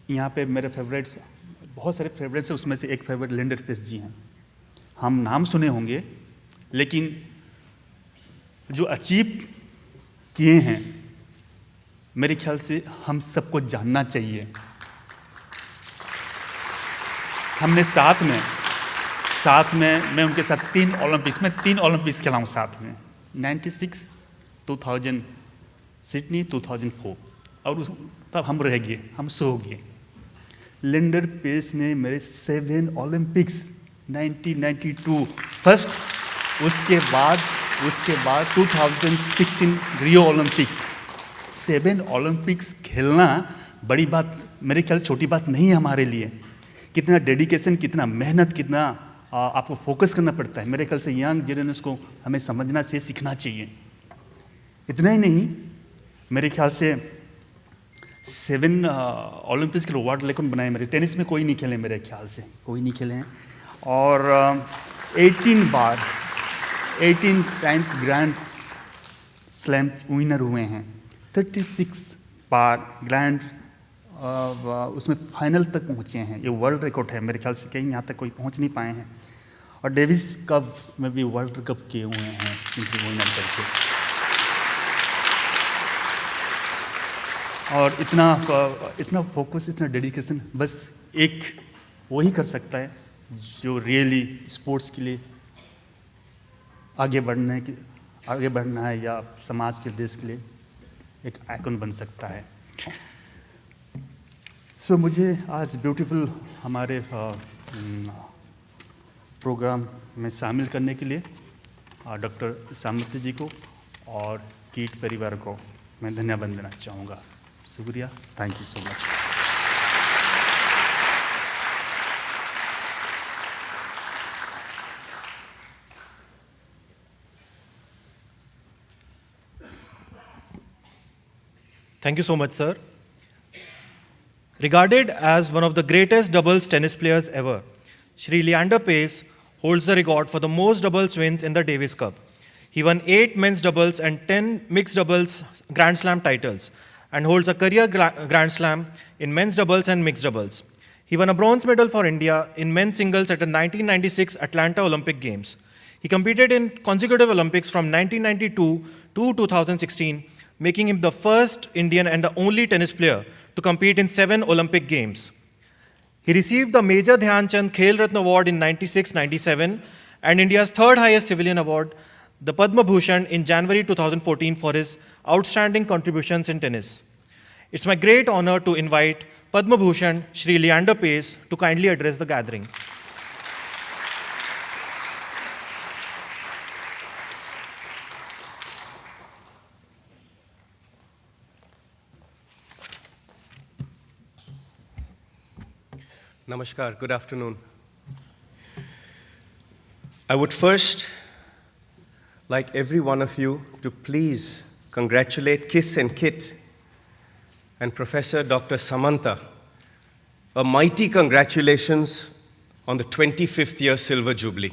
यहाँ पे मेरे फेवरेट्स, बहुत सारे फेवरेट्स हैं, उसमें से एक फेवरेट लिंडर पेस जी हैं। हम नाम सुने होंगे, लेकिन जो अचीव किए हैं मेरे ख्याल से हम सबको जानना चाहिए। हमने साथ में मैं उनके साथ 3 ओलंपिक्स खेला हूँ साथ में, 96, 2000 सिडनी, 2004, और तब हम रह गए, हम सो गए। लिंडर पेस ने मेरे 7 ओलंपिक्स 1992 फर्स्ट, उसके बाद 2016 रियो ओलंपिक्स, 7 ओलंपिक्स खेलना बड़ी बात, मेरे ख्याल छोटी बात नहीं है हमारे लिए। कितना डेडिकेशन, कितना मेहनत, कितना आपको फोकस करना पड़ता है, मेरे ख्याल से यंग जनरेशन को हमें समझना चाहिए, सीखना चाहिए। इतना ही नहीं, मेरे ख्याल से 7 ओलंपिक्स के वर्ल्ड रिकॉर्ड बनाए मेरे। टेनिस में कोई नहीं खेले, मेरे ख्याल से कोई नहीं खेले हैं। और 18 टाइम्स ग्रैंड स्लैम विनर हुए हैं, 36 बार ग्रैंड उसमें फाइनल तक पहुँचे हैं। ये वर्ल्ड रिकॉर्ड है, मेरे ख्याल से कहीं यहाँ तक कोई पहुँच नहीं पाए हैं। और डेविस कप में भी वर्ल्ड कप किए हुए हैं विनर करके। और इतना फोकस, इतना डेडिकेशन बस एक वही कर सकता है जो रियली स्पोर्ट्स के लिए आगे बढ़ना है या समाज के, देश के लिए एक आइकन बन सकता है। सो मुझे आज ब्यूटीफुल हमारे प्रोग्राम में शामिल करने के लिए डॉक्टर सामंत जी को और कीट परिवार को मैं धन्यवाद देना चाहूँगा। शुक्रिया, thank you so much. Thank you so much, sir. Regarded as one of the greatest doubles tennis players ever, Shri Leander Paes holds the record for the most doubles wins in the Davis Cup. He won 8 men's doubles and 10 mixed doubles Grand Slam titles and holds a career Grand Slam in men's doubles and mixed doubles. He won a bronze medal for India in men's singles at the 1996 Atlanta Olympic Games. He competed in consecutive Olympics from 1992 to 2016, making him the first Indian and the only tennis player to compete in 7 Olympic Games. He received the Major Dhyan Chand Khel Ratna Award in 96-97 and India's third highest civilian award, the Padma Bhushan, in January 2014 for his outstanding contributions in tennis. It's my great honor to invite Padma Bhushan Shri Leander Paes to kindly address the gathering. Namaskar, good afternoon. I would first like every one of you to please congratulate KISS and KIIT and Professor Dr. Samantha. A mighty congratulations on the 25th year Silver Jubilee.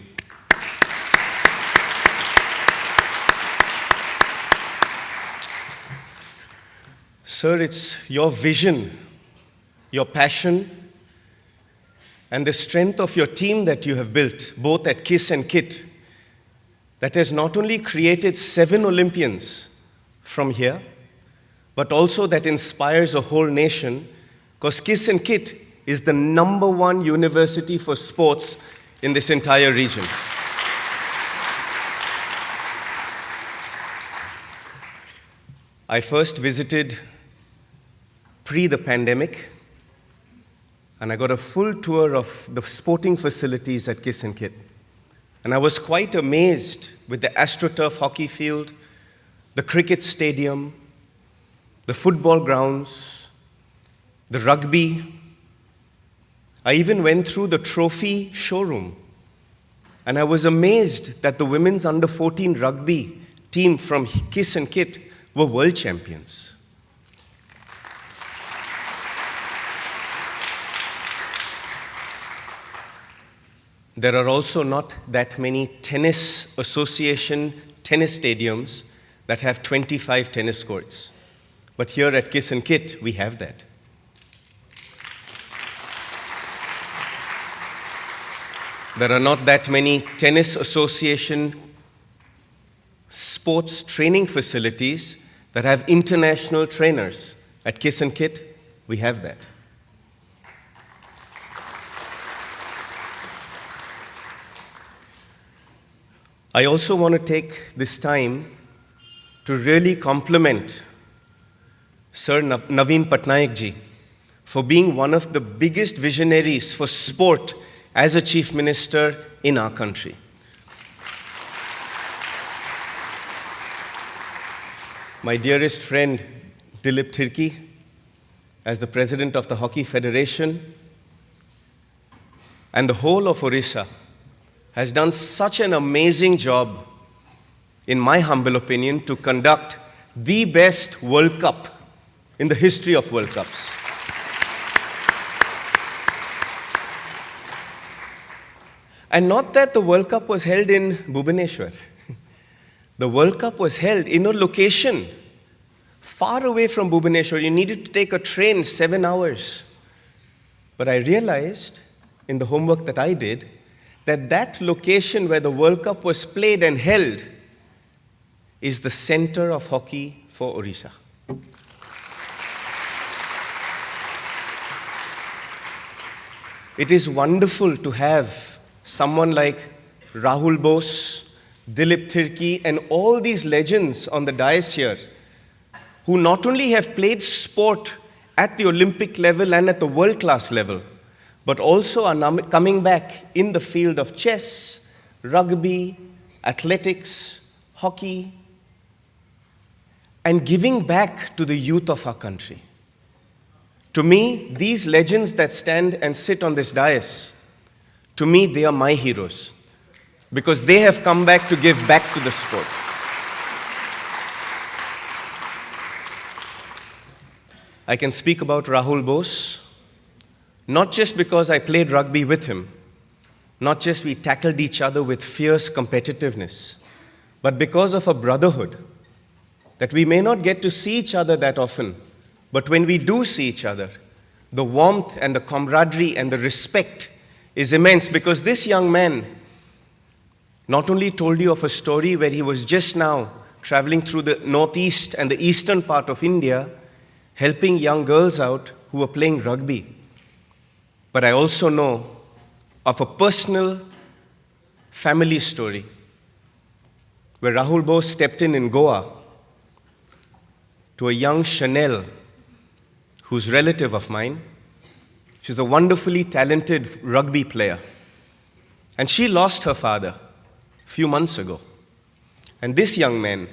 Sir, it's your vision, your passion, and the strength of your team that you have built, both at KISS and KIIT, that has not only created 7 Olympians from here, but also that inspires a whole nation, because KISS and KIIT is the #1 university for sports in this entire region. I first visited pre the pandemic, and I got a full tour of the sporting facilities at KISS and KIIT. And I was quite amazed with the AstroTurf hockey field, the cricket stadium, the football grounds, the rugby. I even went through the trophy showroom, and I was amazed that the women's under-14 rugby team from KISS and KIIT were world champions. There are also not that many tennis association tennis stadiums that have 25 tennis courts. But here at KISS and KIIT, we have that. There are not that many tennis association sports training facilities that have international trainers. At KISS and KIIT, we have that. I also want to take this time to really compliment Sir Naveen Patnaik ji for being one of the biggest visionaries for sport as a chief minister in our country. My dearest friend Dilip Thirki, as the president of the Hockey Federation, and the whole of Orissa, has done such an amazing job, in my humble opinion, to conduct the best World Cup in the history of World Cups. And not that the World Cup was held in Bhubaneswar. The World Cup was held in a location far away from Bhubaneswar. You needed to take a train 7 hours. But I realized in the homework that I did that that location where the World Cup was played and held is the center of hockey for Orissa. It is wonderful to have someone like Rahul Bose, Dilip Thirki, and all these legends on the dais here who not only have played sport at the Olympic level and at the world-class level, but also are coming back in the field of chess, rugby, athletics, hockey. and giving back to the youth of our country. To me, these legends that stand and sit on this dais, to me, they are my heroes because they have come back to give back to the sport. I can speak about Rahul Bose, not just because I played rugby with him, not just we tackled each other with fierce competitiveness, but because of a brotherhood that we may not get to see each other that often, but when we do see each other, the warmth and the camaraderie and the respect is immense because this young man not only told you of a story where he was just now traveling through the northeast and the eastern part of India, helping young girls out who were playing rugby, but I also know of a personal family story where Rahul Bose stepped in Goa to a young Chanel who's a relative of mine. She's a wonderfully talented rugby player. And she lost her father a few months ago. And this young man,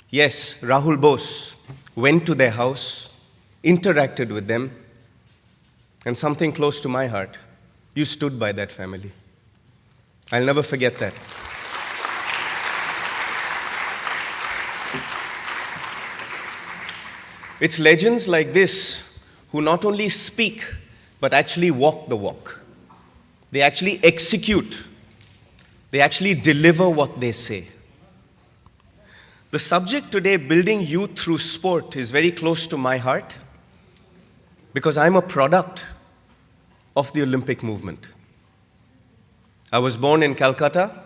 yes, Rahul Bose, went to their house, interacted with them, and something close to my heart, you stood by that family. I'll never forget that. It's legends like this who not only speak, but actually walk the walk. They actually execute. They actually deliver what they say. The subject today, building youth through sport, is very close to my heart because I'm a product of the Olympic movement. I was born in Calcutta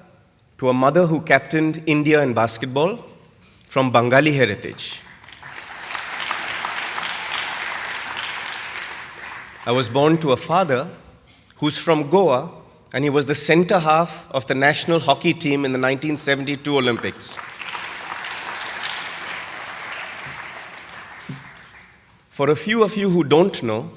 to a mother who captained India in basketball from Bengali heritage. I was born to a father who's from Goa, and he was the center half of the national hockey team in the 1972 Olympics. For a few of you who don't know,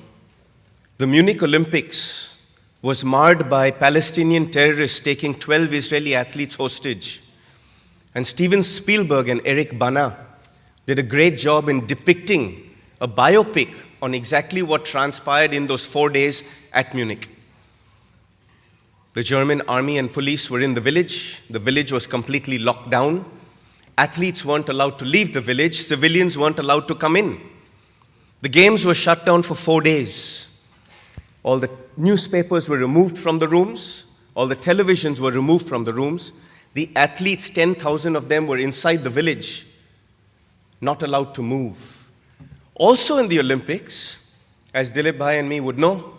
the Munich Olympics was marred by Palestinian terrorists taking 12 Israeli athletes hostage. And Steven Spielberg and Eric Bana did a great job in depicting a biopic on exactly what transpired in those 4 days at Munich. The German army and police were in the village. The village was completely locked down. Athletes weren't allowed to leave the village. Civilians weren't allowed to come in. The games were shut down for 4 days. All the newspapers were removed from the rooms. All the televisions were removed from the rooms. The athletes, 10,000 of them, were inside the village, not allowed to move. Also in the Olympics, as Dilip Bhai and me would know,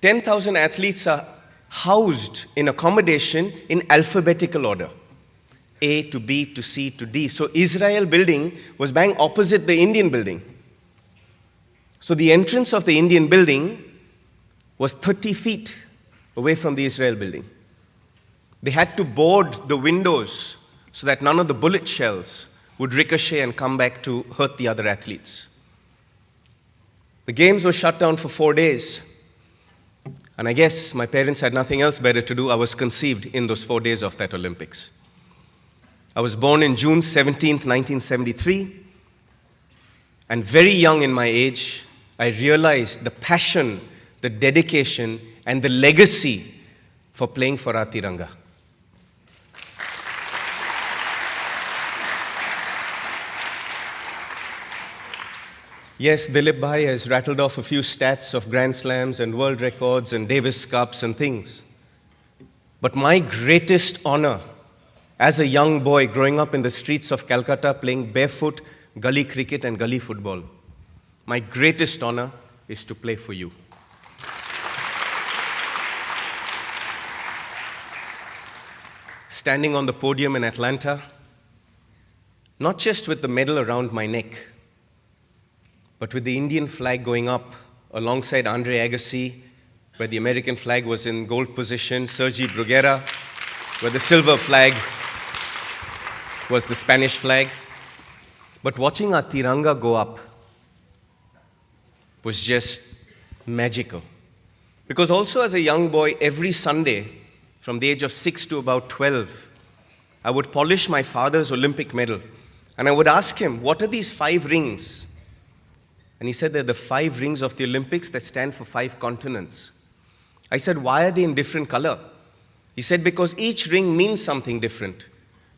10,000 athletes are housed in accommodation in alphabetical order, A to B to C to D. So Israel building was bang opposite the Indian building. So the entrance of the Indian building was 30 feet away from the Israel building. They had to board the windows so that none of the bullet shells would ricochet and come back to hurt the other athletes. The games were shut down for 4 days. And I guess my parents had nothing else better to do. I was conceived in those 4 days of that Olympics. I was born in June 17th, 1973. And very young in my age, I realized the passion, the dedication, and the legacy for playing for our Tiranga. Yes, Dilip Bhai has rattled off a few stats of Grand Slams and world records and Davis Cups and things. But my greatest honor as a young boy growing up in the streets of Calcutta playing barefoot gully cricket and gully football, my greatest honor is to play for you. Standing on the podium in Atlanta, not just with the medal around my neck, but with the Indian flag going up alongside Andre Agassi, where the American flag was in gold position, Sergi Bruguera, where the silver flag was the Spanish flag. But watching our Tiranga go up was just magical. Because also as a young boy, every Sunday, from the age of 6 to about 12, I would polish my father's Olympic medal And I would ask him, what are these 5 rings? And he said, they're the 5 rings of the Olympics that stand for 5 continents. I said, why are they in different color? He said, because each ring means something different.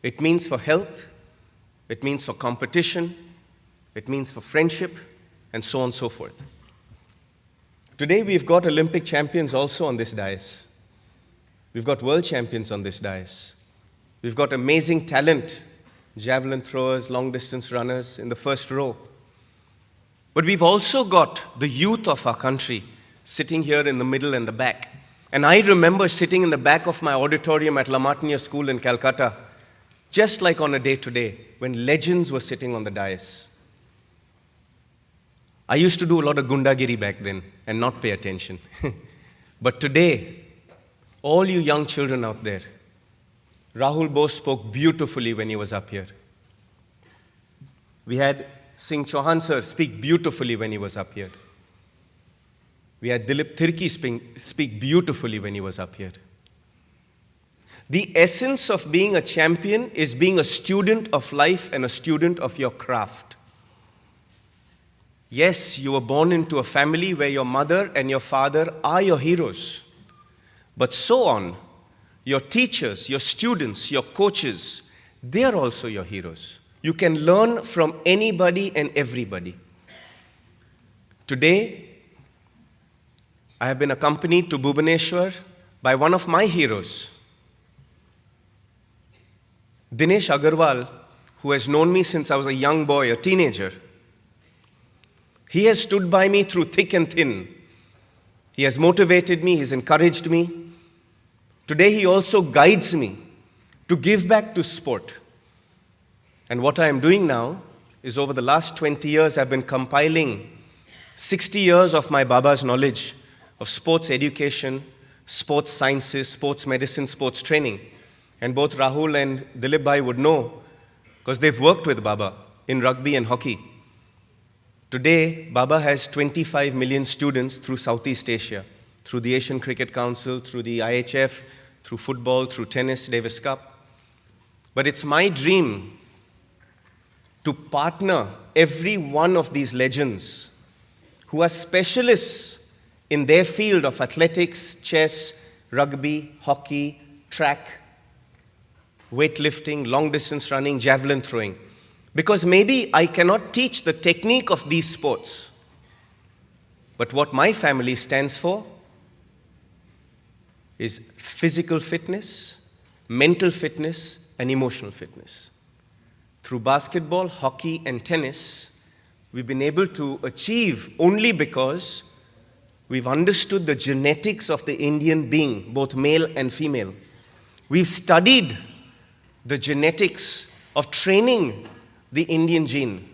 It means for health, it means for competition, it means for friendship, and so on and so forth. Today we've got Olympic champions also on this dais. We've got world champions on this dais. We've got amazing talent, javelin throwers, long distance runners in the first row. But we've also got the youth of our country sitting here in the middle and the back. And I remember sitting in the back of my auditorium at La Martiniere School in Calcutta, just like on a day today, when legends were sitting on the dais. I used to do a lot of gundagiri back then and not pay attention. But today, all you young children out there, Rahul Bose spoke beautifully when he was up here. We had Singh Chauhan sir speak beautifully when he was up here. We had Dilip Thirki speak beautifully when he was up here. The essence of being a champion is being a student of life and a student of your craft. Yes, you were born into a family where your mother and your father are your heroes. But so on, your teachers, your students, your coaches, they are also your heroes. You can learn from anybody and everybody. Today, I have been accompanied to Bhubaneswar by one of my heroes, Dinesh Agarwal, who has known me since I was a young boy, a teenager. He has stood by me through thick and thin. He has motivated me, he's encouraged me. Today he also guides me to give back to sport. And what I am doing now is over the last 20 years I've been compiling 60 years of my Baba's knowledge of sports education, sports sciences, sports medicine, sports training. And both Rahul and Dilip Bhai would know because they've worked with Baba in rugby and hockey. Today, Baba has 25 million students through Southeast Asia, through the Asian Cricket Council, through the IHF, through football, through tennis, Davis Cup. But it's my dream to partner every one of these legends who are specialists in their field of athletics, chess, rugby, hockey, track, weightlifting, long distance running, javelin throwing. Because maybe I cannot teach the technique of these sports. But what my family stands for is physical fitness, mental fitness, and emotional fitness. Through basketball, hockey, and tennis, we've been able to achieve only because we've understood the genetics of the Indian being, both male and female. We've studied the genetics of training the Indian gene.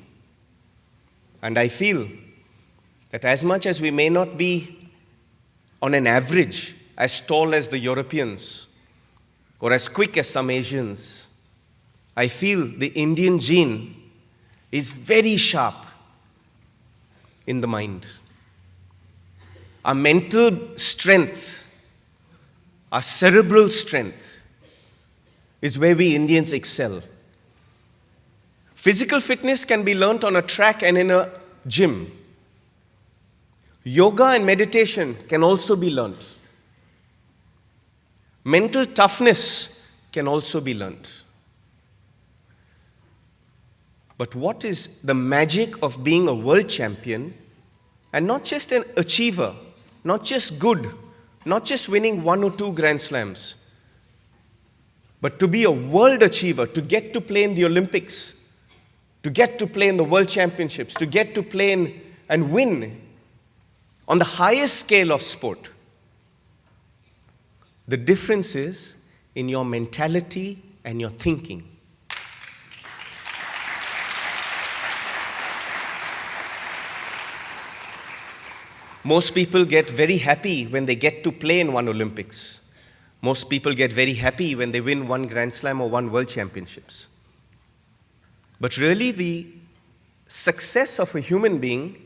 And I feel that as much as we may not be on an average as tall as the Europeans or as quick as some Asians, I feel the Indian gene is very sharp in the mind. Our mental strength, our cerebral strength is where we Indians excel. Physical fitness can be learnt on a track and in a gym. Yoga and meditation can also be learnt. Mental toughness can also be learnt. But what is the magic of being a world champion and not just an achiever, not just good, not just winning 1 or 2 Grand Slams, but to be a world achiever, to get to play in the Olympics, to get to play in the World Championships, to get to play in and win on the highest scale of sport. The difference is in your mentality and your thinking. Most people get very happy when they get to play in one Olympics. Most people get very happy when they win 1 Grand Slam or 1 World Championships. But really, the success of a human being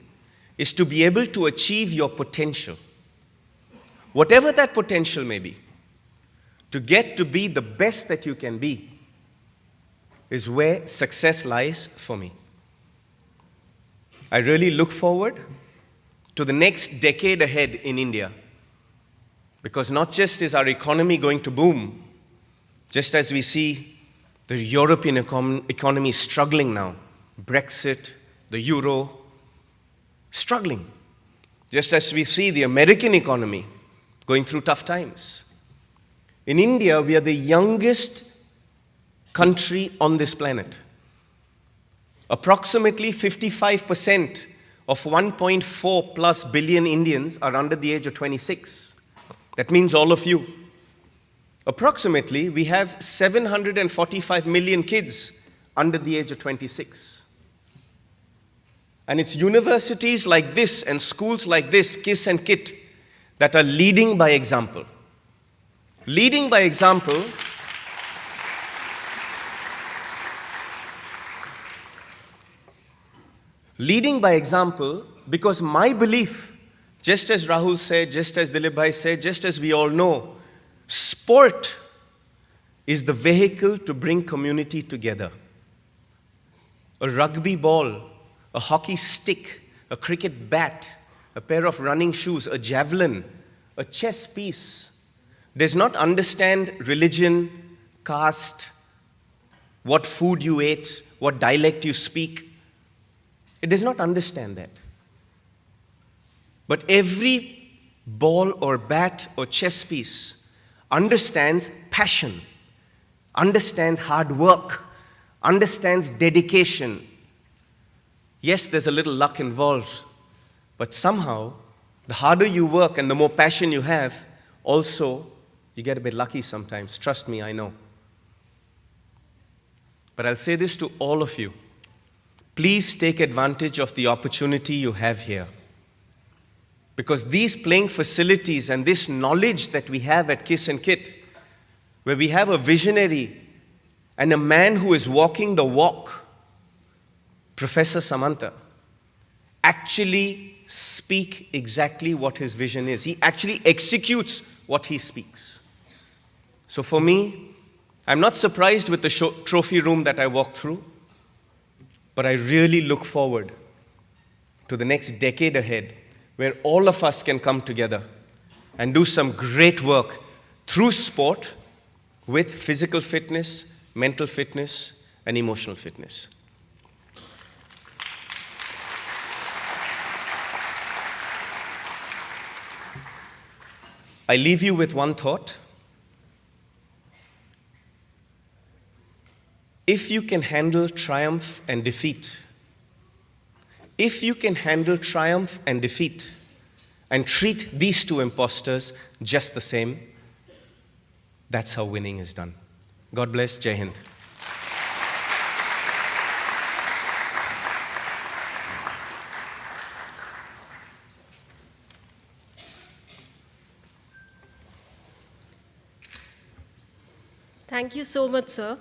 is to be able to achieve your potential. Whatever that potential may be, to get to be the best that you can be. is where success lies for me. I really look forward to the next decade ahead in India, because not just is our economy going to boom, just as we see the European economy struggling now, Brexit, the euro, struggling, just as we see the American economy going through tough times. In India, we are the youngest country on this planet. Approximately 55% of 1.4 plus billion Indians are under the age of 26. That means all of you. Approximately, we have 745 million kids under the age of 26. And it's universities like this and schools like this, KIIT and KIIT, that are leading by example. Leading by example because my belief, just as Rahul said, just as Dilip Bhai said, just as we all know, sport is the vehicle to bring community together. A rugby ball, a hockey stick, a cricket bat, a pair of running shoes, a javelin, a chess piece does not understand religion, caste, what food you ate, what dialect you speak. It does not understand that. But every ball or bat or chess piece understands passion, understands hard work, understands dedication. Yes, there's a little luck involved, but somehow, the harder you work and the more passion you have, also, you get a bit lucky sometimes. Trust me, I know. But I'll say this to all of you. Please take advantage of the opportunity you have here. Because these playing facilities and this knowledge that we have at KIIT and KIIT, where we have a visionary and a man who is walking the walk, Professor Samantha, actually speak exactly what his vision is. He actually executes what he speaks. So for me, I'm not surprised with the trophy room that I walked through, but I really look forward to the next decade ahead, where all of us can come together and do some great work through sport with physical fitness, mental fitness, and emotional fitness. I leave you with one thought. If you can handle triumph and defeat, and treat these two imposters just the same, that's how winning is done. God bless. Jai Hind. Thank you so much, sir.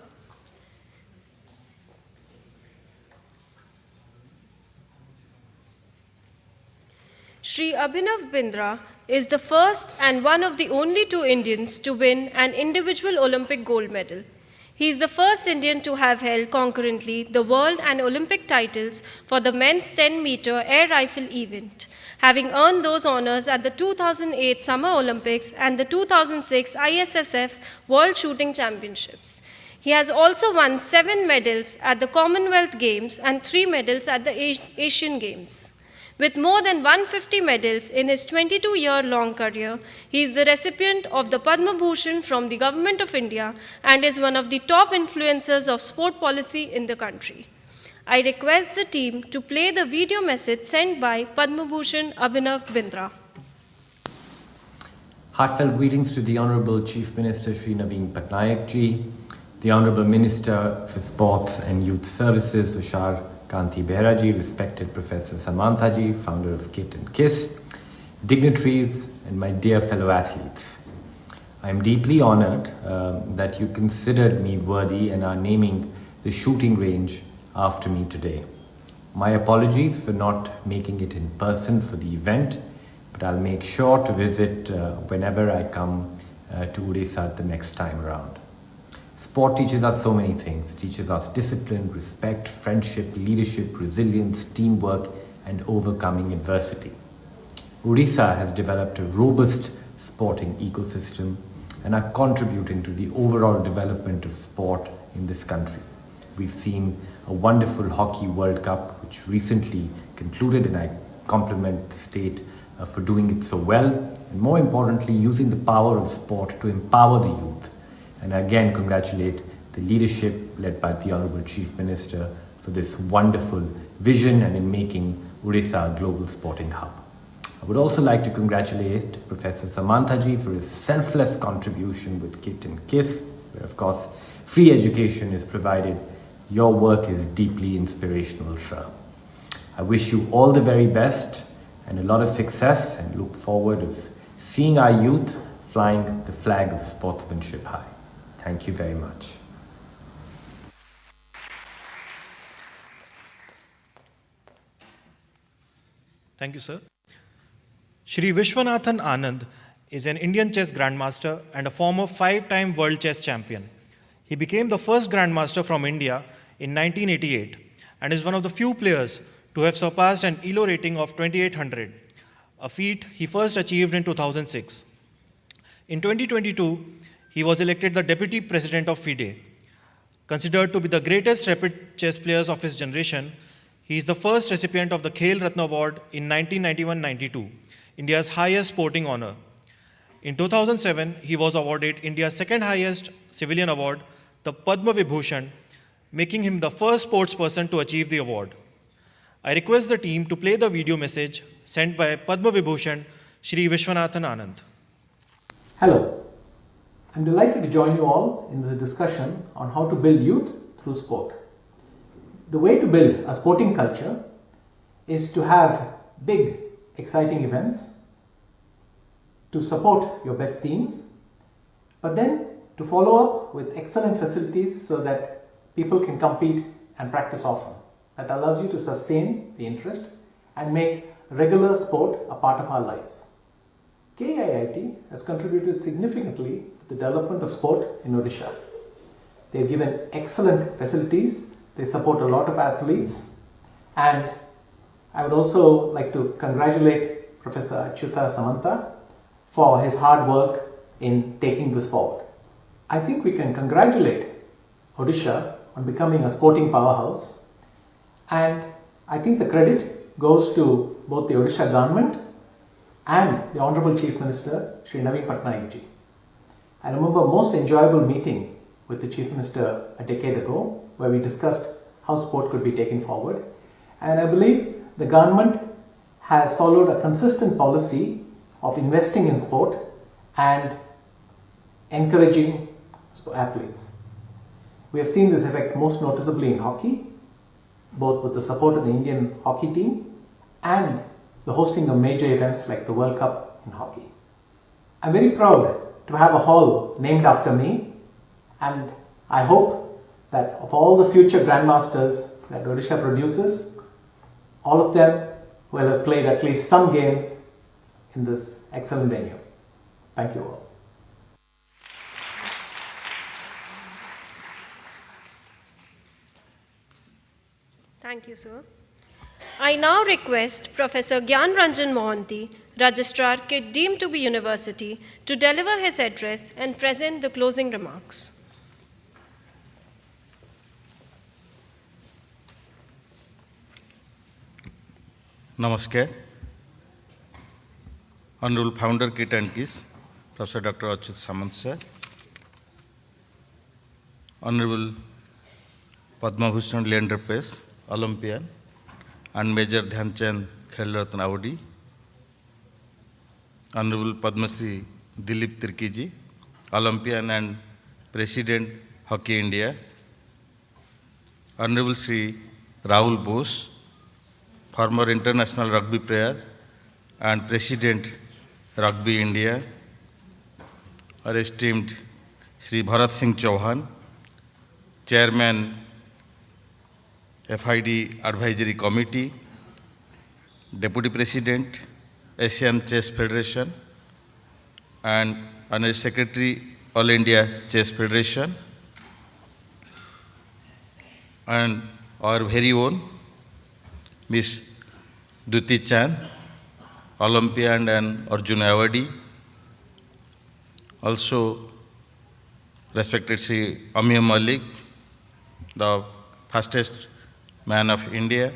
Shri Abhinav Bindra is the first and one of the only two Indians to win an individual Olympic gold medal. He is the first Indian to have held concurrently the world and Olympic titles for the men's 10-meter air rifle event, having earned those honors at the 2008 Summer Olympics and the 2006 ISSF World Shooting Championships. He has also won 7 medals at the Commonwealth Games and 3 medals at the Asian Games. With more than 150 medals in his 22-year-long career, he is the recipient of the Padma Bhushan from the Government of India and is one of the top influencers of sport policy in the country. I request the team to play the video message sent by Padma Bhushan Abhinav Bindra. Heartfelt greetings to the Honorable Chief Minister Shri Naveen Patnaik ji, the Honorable Minister for Sports and Youth Services Tushar Kanti Behra ji, respected Professor Samantha ji, founder of KIIT and KIIS, dignitaries and my dear fellow athletes. I am deeply honored that you considered me worthy and are naming the shooting range after me today. My apologies for not making it in person for the event, but I'll make sure to visit whenever I come to Odisha the next time around. Sport teaches us so many things. It teaches us discipline, respect, friendship, leadership, resilience, teamwork, and overcoming adversity. Odisha has developed a robust sporting ecosystem and are contributing to the overall development of sport in this country. We've seen a wonderful Hockey World Cup, which recently concluded, and I compliment the state for doing it so well, and more importantly, using the power of sport to empower the youth. And I again congratulate the leadership led by the Honorable Chief Minister for this wonderful vision and in making Odisha a global sporting hub. I would also like to congratulate Professor Samanthaji for his selfless contribution with KIIT and KISS, where of course free education is provided. Your work is deeply inspirational, sir. I wish you all the very best and a lot of success, and look forward to seeing our youth flying the flag of sportsmanship high. Thank you very much. Thank you, sir. Shri Vishwanathan Anand is an Indian chess grandmaster and a former 5-time world chess champion. He became the first grandmaster from India in 1988 and is one of the few players to have surpassed an ELO rating of 2800, a feat he first achieved in 2006. In 2022, he was elected the Deputy President of FIDE. Considered to be the greatest rapid chess players of his generation, he is the first recipient of the Khel Ratna Award in 1991-92, India's highest sporting honor. In 2007, he was awarded India's second highest civilian award, the Padma Vibhushan, making him the first sports person to achieve the award. I request the team to play the video message sent by Padma Vibhushan Shri Vishwanathan Anand. Hello, I'm delighted to join you all in this discussion on how to build youth through sport. The way to build a sporting culture is to have big, exciting events, to support your best teams, but then to follow up with excellent facilities so that people can compete and practice often. That allows you to sustain the interest and make regular sport a part of our lives. KIIT has contributed significantly to the development of sport in Odisha. They've given excellent facilities, they support a lot of athletes, and I would also like to congratulate Professor Achyuta Samantha for his hard work in taking this forward. I think we can congratulate Odisha on becoming a sporting powerhouse, and I think the credit goes to both the Odisha government and the Honorable Chief Minister, Shri Naveen Patnaik ji. I remember a most enjoyable meeting with the Chief Minister a decade ago, where we discussed how sport could be taken forward. And I believe the government has followed a consistent policy of investing in sport and encouraging athletes. We have seen this effect most noticeably in hockey, both with the support of the Indian hockey team and the hosting of major events like the World Cup in hockey. I'm very proud to have a hall named after me, and I hope that of all the future grandmasters that Odisha produces, all of them will have played at least some games in this excellent venue. Thank you all. Thank you, sir. I now request Professor Gyan Ranjan Mohanty, Registrar, KIIT deemed to be University, to deliver his address and present the closing remarks. Namaskar. Honorable Founder KIIT and KISS, Professor Dr. Achyut Samant sir, Honorable Padma Bhushan Leander Pace, Olympian, and Major Dhyan Chand Khel Ratna Awardee, Honorable Padma Shri Dilip Tirki ji, Olympian and President Hockey India, Honorable Shri Rahul Bose, former international rugby player and President Rugby India, our esteemed Shri Bharat Singh Chauhan, Chairman FID Advisory Committee, Deputy President, Asian Chess Federation, and Honorary Secretary, All India Chess Federation, and our very own Miss Duti Chan, Olympian and Arjun Awardee. Also, respected Sri Amir Malik, the fastest man of India.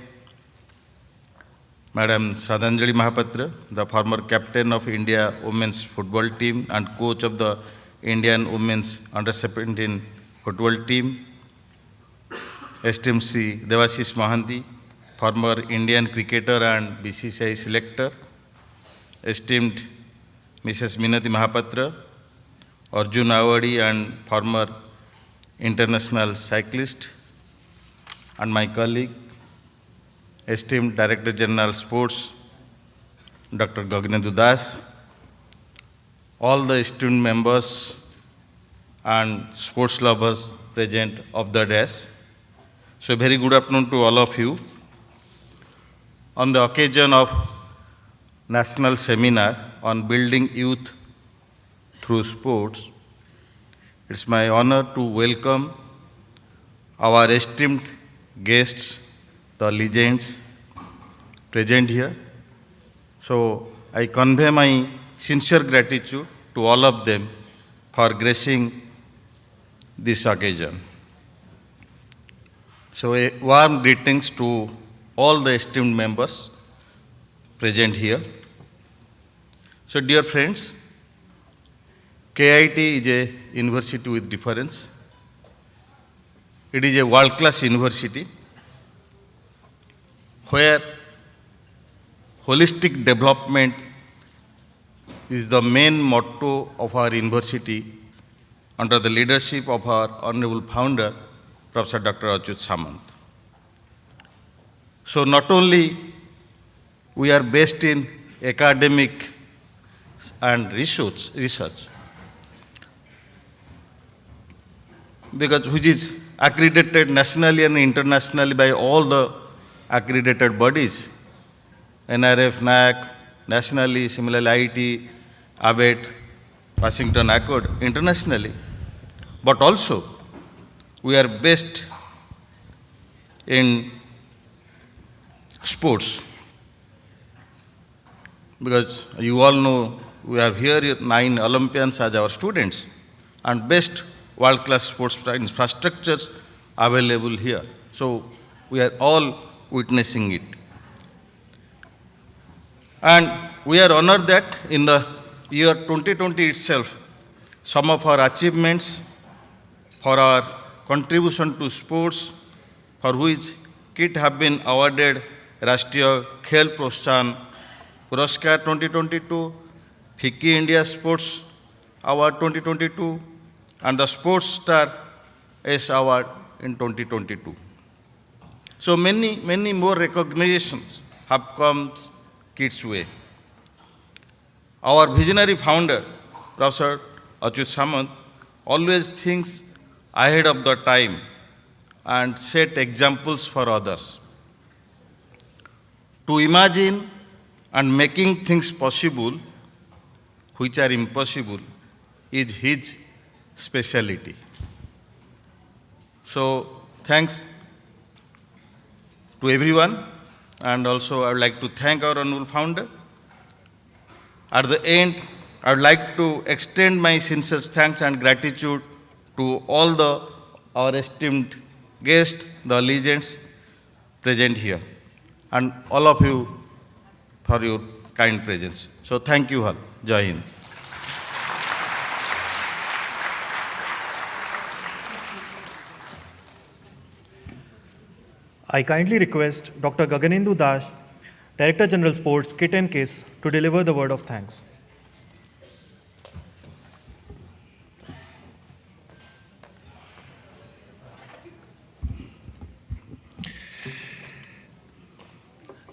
Madam Shraddhanjali Mahapatra, the former captain of India women's football team and coach of the Indian women's under-17 football team. Esteemed Sri Devashish Mahanti, former Indian cricketer and BCCI selector. Esteemed Mrs. Minati Mahapatra, Arjun Awardee and former international cyclist, and my colleague, esteemed Director General Sports, Dr. Gaganendu Das, all the esteemed members and sports lovers present of the dais. So, very good afternoon to all of you. On the occasion of National Seminar on Building Youth Through Sports, it's my honor to welcome our esteemed guests, the legends present here. So, I convey my sincere gratitude to all of them for gracing this occasion. So, a warm greetings to all the esteemed members present here. So, dear friends, KIIT is a university with difference. It is a world-class university where holistic development is the main motto of our university under the leadership of our honorable founder, Professor Dr. Achyut Samant. So not only we are based in academic and research, because which is accredited nationally and internationally by all the accredited bodies, NRF, NAC, nationally, similarly IIT, ABET, Washington Accord, internationally. But also, we are based in sports, because you all know we are here 9 Olympians as our students and best world-class sports infrastructures available here. So we are all witnessing it. And we are honored that in the year 2020 itself, some of our achievements for our contribution to sports, for which KIIT have been awarded Rashtriya Khel Protsaan Puraskar 2022, FICCI India Sports Award 2022, and the Sports Star S Award in 2022. So many more recognitions have come KIIT's way. Our visionary founder, Professor Achyut Samant, always thinks ahead of the time and set examples for others. To imagine and making things possible which are impossible is his speciality. So thanks to everyone, and also I would like to thank our honorable founder. At the end, I would like to extend my sincere thanks and gratitude to all our esteemed guests, the legends present here, and all of you for your kind presence. So thank you all. Jai Hind. I kindly request Dr. Gaganendu Das, Director General Sports, KIIT and KIIS, to deliver the word of thanks.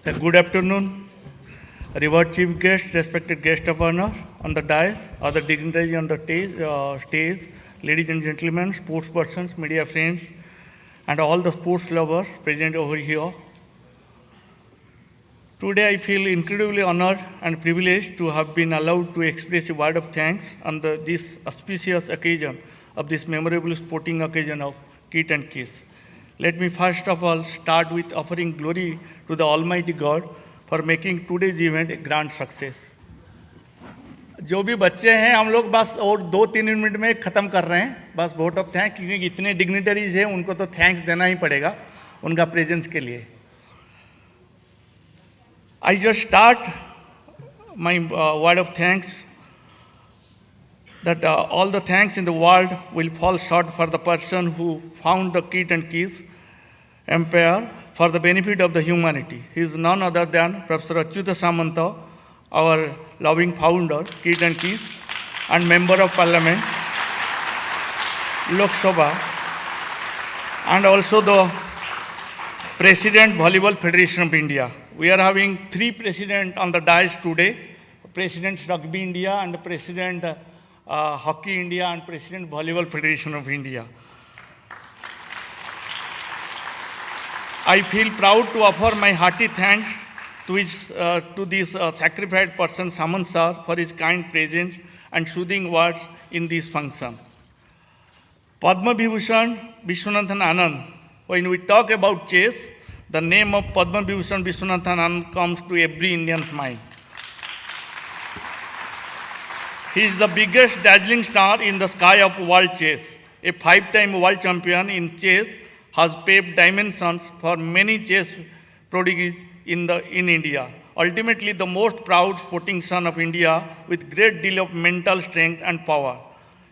Good afternoon, revered chief guest, respected guest of honor on the dais, other dignitaries on the stage, ladies and gentlemen, sports persons, media friends, and all the sports lovers present over here. Today I feel incredibly honored and privileged to have been allowed to express a word of thanks on this auspicious occasion of this memorable sporting occasion of KIIT and KIIS. Let me first of all start with offering glory to the Almighty God for making today's event a grand success. जो भी बच्चे हैं हम लोग बस और 2-3 minute में ख़त्म कर रहे हैं, बस वोट ऑफ थैंक्स, क्योंकि इतने डिग्निटरीज हैं उनको तो थैंक्स देना ही पड़ेगा उनका प्रेजेंस के लिए. I just start my word of thanks that all the thanks in the world will fall short for the person who found the KIIT and KIIS empire for the benefit of the humanity. He is none other than Professor Achyuta Samanta, our loving founder, KIIT and KIIS, and Member of Parliament, Lok Sabha, and also the President, Volleyball Federation of India. We are having 3 presidents on the dais today, President Rugby India and President Hockey India and President Volleyball Federation of India. I feel proud to offer my hearty thanks to this sacrificed person, Samant sir, for his kind presence and soothing words in this function. Padma Vibhushan Vishwanathan Anand. When we talk about chess, the name of Padma Vibhushan Vishwanathan Anand comes to every Indian's mind. He is the biggest dazzling star in the sky of world chess. A 5-time world champion in chess has paved dimensions for many chess prodigies in India. Ultimately, the most proud sporting son of India with great deal of mental strength and power.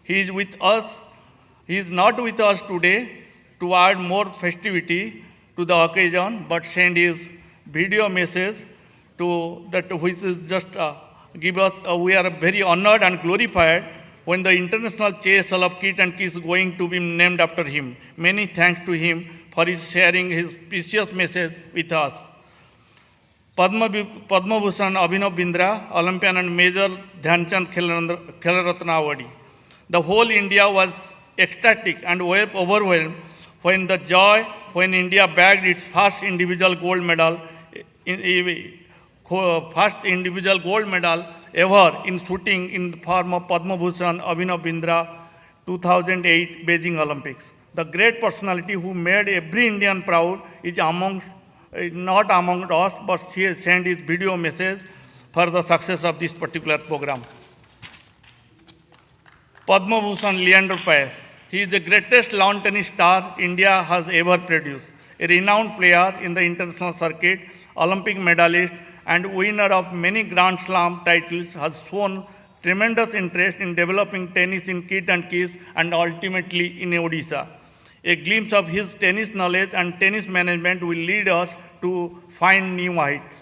He is with us. He is not with us today to add more festivity to the occasion, but send his video message to that, which is just give us. We are very honored and glorified when the International Chess Hall of KIIT and KIIS is going to be named after him. Many thanks to him for his sharing his precious message with us. Padma Bhushan Abhinav Bindra, Olympian and Major Dhyanchand Khel Ratna Award. The whole India was ecstatic and overwhelmed when India bagged its first individual gold medal ever in shooting in the form of Padma Bhushan Abhinav Bindra 2008 Beijing Olympics. The great personality who made every Indian proud is not among us, but she sent his video message for the success of this particular program. Padma Bhushan Leander Paes. He is the greatest lawn tennis star India has ever produced. A renowned player in the international circuit, Olympic medalist, and winner of many Grand Slam titles, has shown tremendous interest in developing tennis in KIIT and KIIS and ultimately in Odisha. A glimpse of his tennis knowledge and tennis management will lead us to find new heights.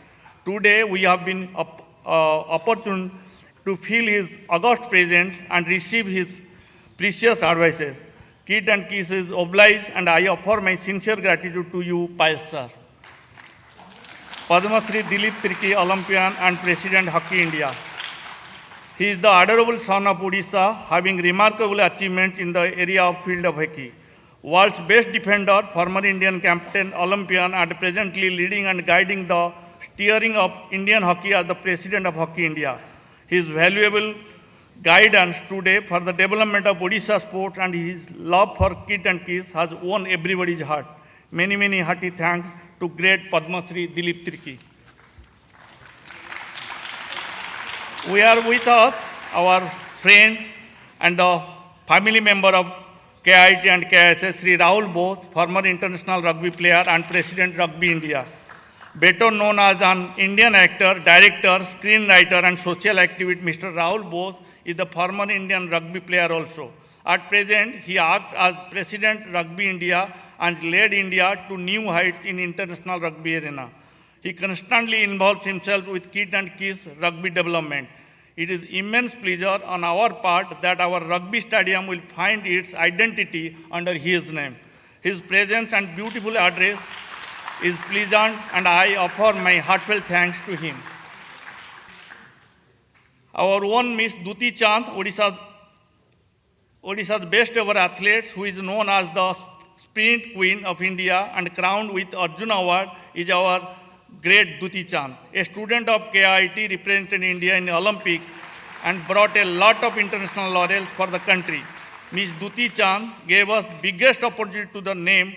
Today, we have been opportune to feel his august presence and receive his precious advices. KIIT and KIIS is obliged, and I offer my sincere gratitude to you, Paes sir. Padma Shri Dilip Tirki, Olympian and President Hockey India. He is the adorable son of Odisha, having remarkable achievements in the area of field of hockey. World's best defender, former Indian captain, Olympian, and presently leading and guiding the steering of Indian hockey as the President of Hockey India. His valuable guidance today for the development of Odisha sports and his love for KIIT and KIIS has won everybody's heart. Many, many hearty thanks to great Padma Shri Dilip Tirki. We are with us, our friend and the family member of KIIT and KISS, Sri Rahul Bose, former international rugby player and President Rugby India. Better known as an Indian actor, director, screenwriter, and social activist, Mr. Rahul Bose is the former Indian rugby player also. At present, he acts as President Rugby India and led India to new heights in international rugby arena. He constantly involves himself with KIIT and KIIS rugby development. It is immense pleasure on our part that our rugby stadium will find its identity under his name. His presence and beautiful address is pleasant, and I offer my heartfelt thanks to him. Our own Miss Duti Chand, Odisha's best ever athlete, who is known as the Sprint Queen of India and crowned with Arjuna Award, is our great Duti Chand. A student of KIIT, represented India in the Olympics and brought a lot of international laurels for the country. Miss Duti Chand gave us biggest opportunity to the name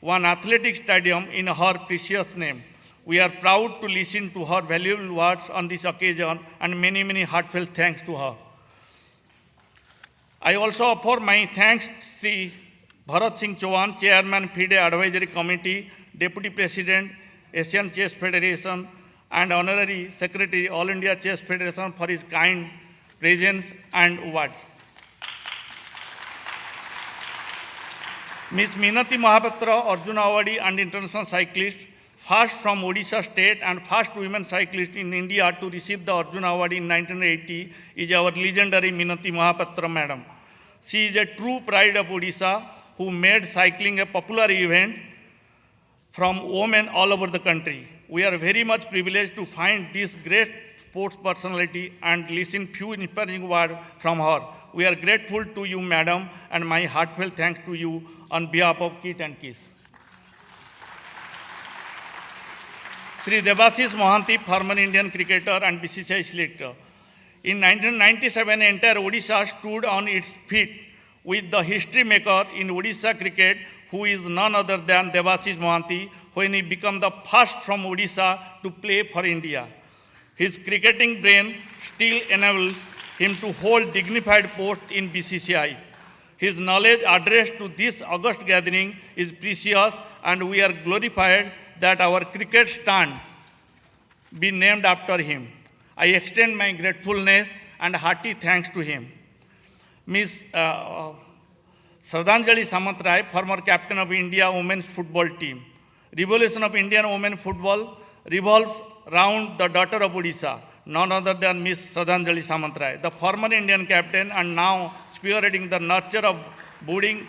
one athletic stadium in her precious name. We are proud to listen to her valuable words on this occasion and many, many heartfelt thanks to her. I also offer my thanks to Sri Bharat Singh Chauhan, Chairman, FIDE Advisory Committee, Deputy President, Asian Chess Federation, and Honorary Secretary, All India Chess Federation, for his kind presence and words. Ms. Minati Mahapatra, Arjuna Awadi and international cyclist, first from Odisha state and first women cyclist in India to receive the Arjuna Award in 1980, is our legendary Minati Mahapatra madam. She is a true pride of Odisha who made cycling a popular event from women all over the country. We are very much privileged to find this great sports personality and listen few inspiring words from her. We are grateful to you, madam, and my heartfelt thanks to you on behalf of KIIT and KIIS. Sri Debashish Mohanty, former Indian cricketer and BCCI selector. In 1997, entire Odisha stood on its feet with the history maker in Odisha cricket, who is none other than Debashish Mohanty, when he became the first from Odisha to play for India. His cricketing brain still enables him to hold dignified post in BCCI. His knowledge addressed to this august gathering is precious, and we are glorified that our cricket stand be named after him. I extend my gratefulness and hearty thanks to him. Ms. Shraddhanjali Samantrai, former captain of India women's football team. Revolution of Indian women football revolves around the daughter of Odisha, none other than Ms. Shraddhanjali Samantrai, the former Indian captain and now spearheading the nurture of budding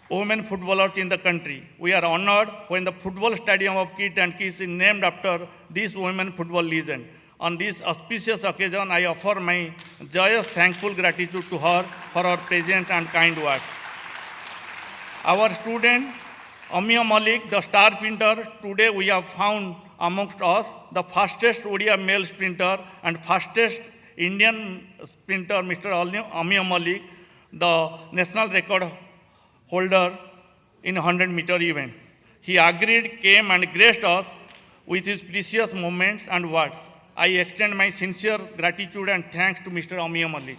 women footballers in the country. We are honored when the football stadium of KIIT and KIIS is named after this women football legend. On this auspicious occasion, I offer my joyous, thankful gratitude to her for her presence and kind words. Our student, Amiya Malik, the star sprinter, today we have found amongst us the fastest Odia male sprinter and fastest Indian sprinter, Mr. Amiya Malik, the national record holder in 100-meter event. He agreed, came and graced us with his precious moments and words. I extend my sincere gratitude and thanks to Mr. Amiya Malik.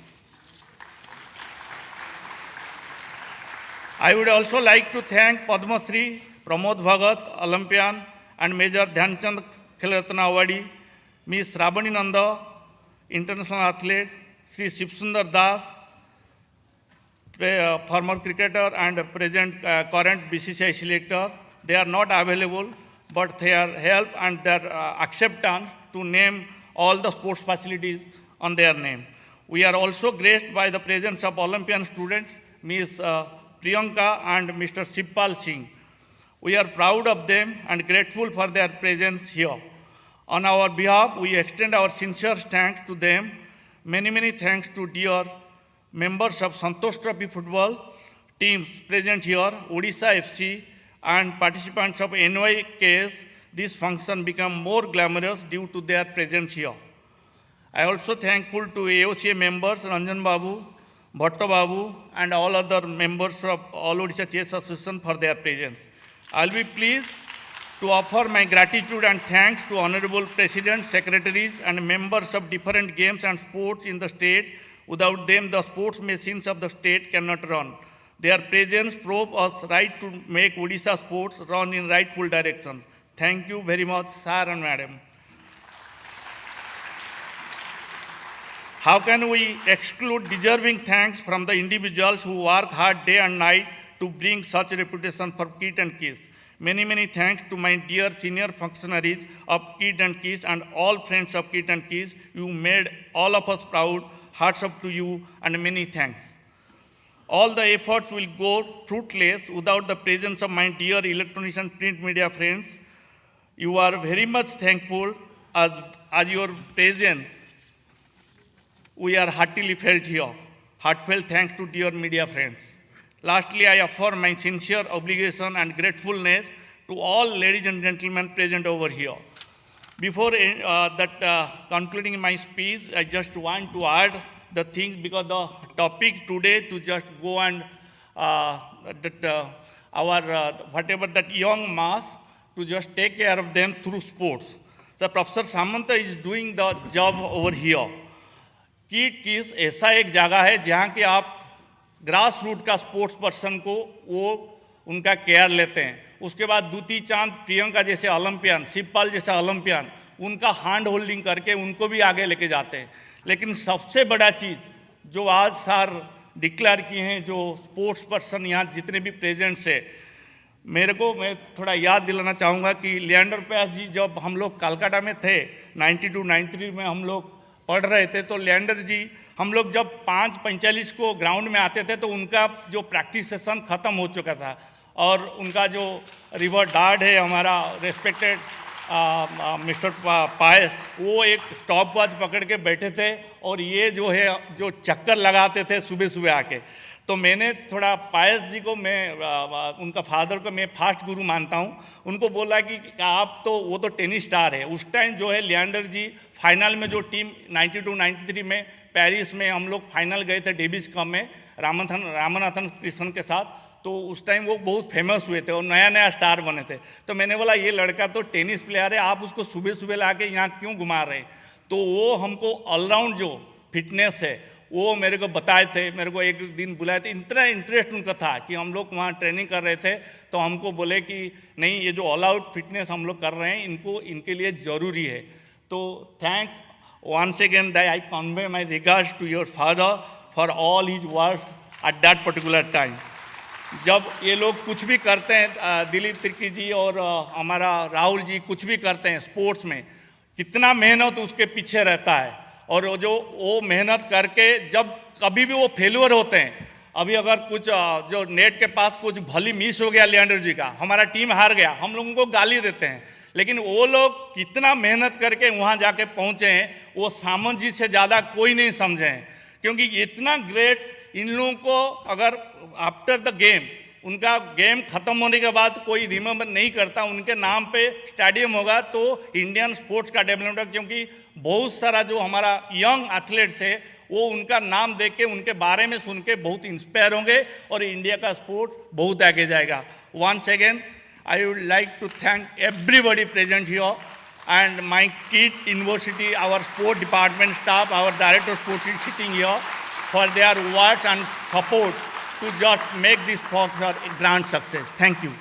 I would also like to thank Padma Shri, Pramod Bhagat, Olympian, and Major Dhyanchand Khelaratna Awadi, Ms. Rabani Nanda, international athlete, Sri Shivsundar Das, former cricketer and present current BCCI selector. They are not available, but their help and their acceptance to name all the sports facilities on their name. We are also graced by the presence of Olympian students, Ms. Priyanka and Mr. Shivpal Singh. We are proud of them and grateful for their presence here. On our behalf, we extend our sincere thanks to them. Many, many thanks to dear members of Santosh Trophy football teams present here, Odisha FC, and participants of NYKS. This function became more glamorous due to their presence here. I also thankful to AOCA members, Ranjan Babu, Bhatto Babu, and all other members of All Odisha Chess Association for their presence. I will be pleased to offer my gratitude and thanks to honorable presidents, secretaries, and members of different games and sports in the state. Without them, the sports machines of the state cannot run. Their presence proves us right to make Odisha sports run in rightful direction. Thank you very much, sir and madam. How can we exclude deserving thanks from the individuals who work hard day and night to bring such a reputation for KIIT and KIIS? Many, many thanks to my dear senior functionaries of KIIT and KIIS and all friends of KIIT and KIIS. You made all of us proud. Hearts up to you and many thanks. All the efforts will go fruitless without the presence of my dear electronics and print media friends. You are very much thankful as your presence. We are heartily felt here. Heartfelt thanks to dear media friends. Lastly, I offer my sincere obligation and gratefulness to all ladies and gentlemen present over here. Before concluding my speech, I just want to add the things because the topic today to just go and our whatever that young mass to just take care of them through sports. So Professor Samanta is doing the job over here. KIIT KIIS ऐसा एक जगह है जहाँ कि आप grass root का sports person को वो उनका केयर लेते हैं. उसके बाद दूती चांद, प्रियंका जैसे ओलंपियन, शिवपाल जैसे ओलंपियन, उनका हैंड होल्डिंग करके उनको भी आगे लेके जाते हैं. लेकिन सबसे बड़ा चीज़ जो आज सर डिक्लेयर किए हैं, जो स्पोर्ट्स पर्सन यहाँ जितने भी प्रेजेंट्स है, मैं थोड़ा याद दिलाना चाहूँगा कि लिएंडर पेस जी जब हम लोग कलकत्ता में थे 92-93 में हम लोग पढ़ रहे थे, तो लिएंडर जी हम लोग जब 5:45 को ग्राउंड में आते थे तो उनका जो प्रैक्टिस सेशन ख़त्म हो चुका था और उनका जो रिवर डार्ड है हमारा रेस्पेक्टेड मिस्टर पायस, वो एक स्टॉप वॉच पकड़ के बैठे थे और ये जो है जो चक्कर लगाते थे सुबह सुबह आके. तो मैंने थोड़ा पायस जी को, मैं उनका फादर को मैं फास्ट गुरु मानता हूँ, उनको बोला कि आप तो वो तो टेनिस स्टार है. उस टाइम जो है लिएंडर जी फाइनल में जो टीम 92-93 में पेरिस में हम लोग फाइनल गए थे डेविस कप में रामनाथन कृष्णन के साथ, तो उस टाइम वो बहुत फेमस हुए थे और नया नया स्टार बने थे. तो मैंने बोला ये लड़का तो टेनिस प्लेयर है, आप उसको सुबह सुबह ला के यहाँ क्यों घुमा रहे. तो वो हमको ऑलराउंड जो फिटनेस है वो मेरे को बताए थे. मेरे को एक दिन बुलाए थे, इतना इंटरेस्ट उनका था कि हम लोग वहाँ ट्रेनिंग कर रहे थे, तो हमको बोले कि नहीं, ये जो ऑल आउट फिटनेस हम लोग कर रहे हैं इनको इनके लिए ज़रूरी है. तो thanks once again that I convey my regards to your father for all his works at that particular time. जब ये लोग कुछ भी करते हैं, दिलीप तिर्की जी और हमारा राहुल जी कुछ भी करते हैं स्पोर्ट्स में, कितना मेहनत उसके पीछे रहता है. और वो मेहनत करके जब कभी भी वो फेल्यूर होते हैं, अभी अगर कुछ जो नेट के पास कुछ भली मिस हो गया लिएंडर जी का, हमारा टीम हार गया, हम लोगों को गाली देते हैं, लेकिन वो लोग कितना मेहनत करके वहाँ जाके पहुँचे हैं वो सामंत जी से ज़्यादा कोई नहीं समझे हैं. क्योंकि इतना ग्रेट इन लोगों को अगर आफ्टर द गेम, उनका गेम ख़त्म होने के बाद कोई रिमेंबर नहीं करता, उनके नाम पे स्टेडियम होगा तो इंडियन स्पोर्ट्स का डेवलपमेंट होगा. क्योंकि बहुत सारा जो हमारा यंग एथलीट्स है वो उनका नाम देख के, उनके बारे में सुन के बहुत इंस्पायर होंगे और इंडिया का स्पोर्ट्स बहुत आगे जाएगा. Once again I would like to thank everybody present here and my KIIT University, our sport department staff, our director of sports is sitting here for their words and support to just make this sport a grand success. Thank you.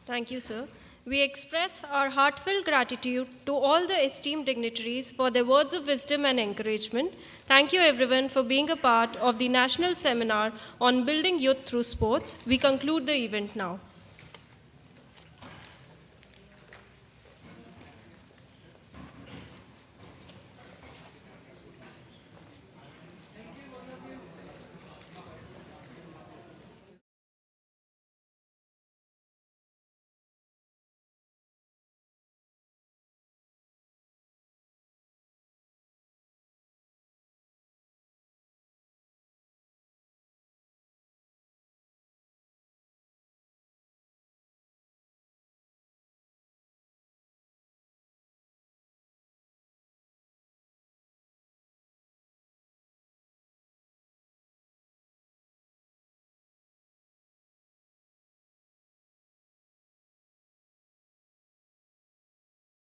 Thank you, sir. We express our heartfelt gratitude to all the esteemed dignitaries for their words of wisdom and encouragement. Thank you everyone for being a part of the National Seminar on Building Youth Through Sports. We conclude the event now.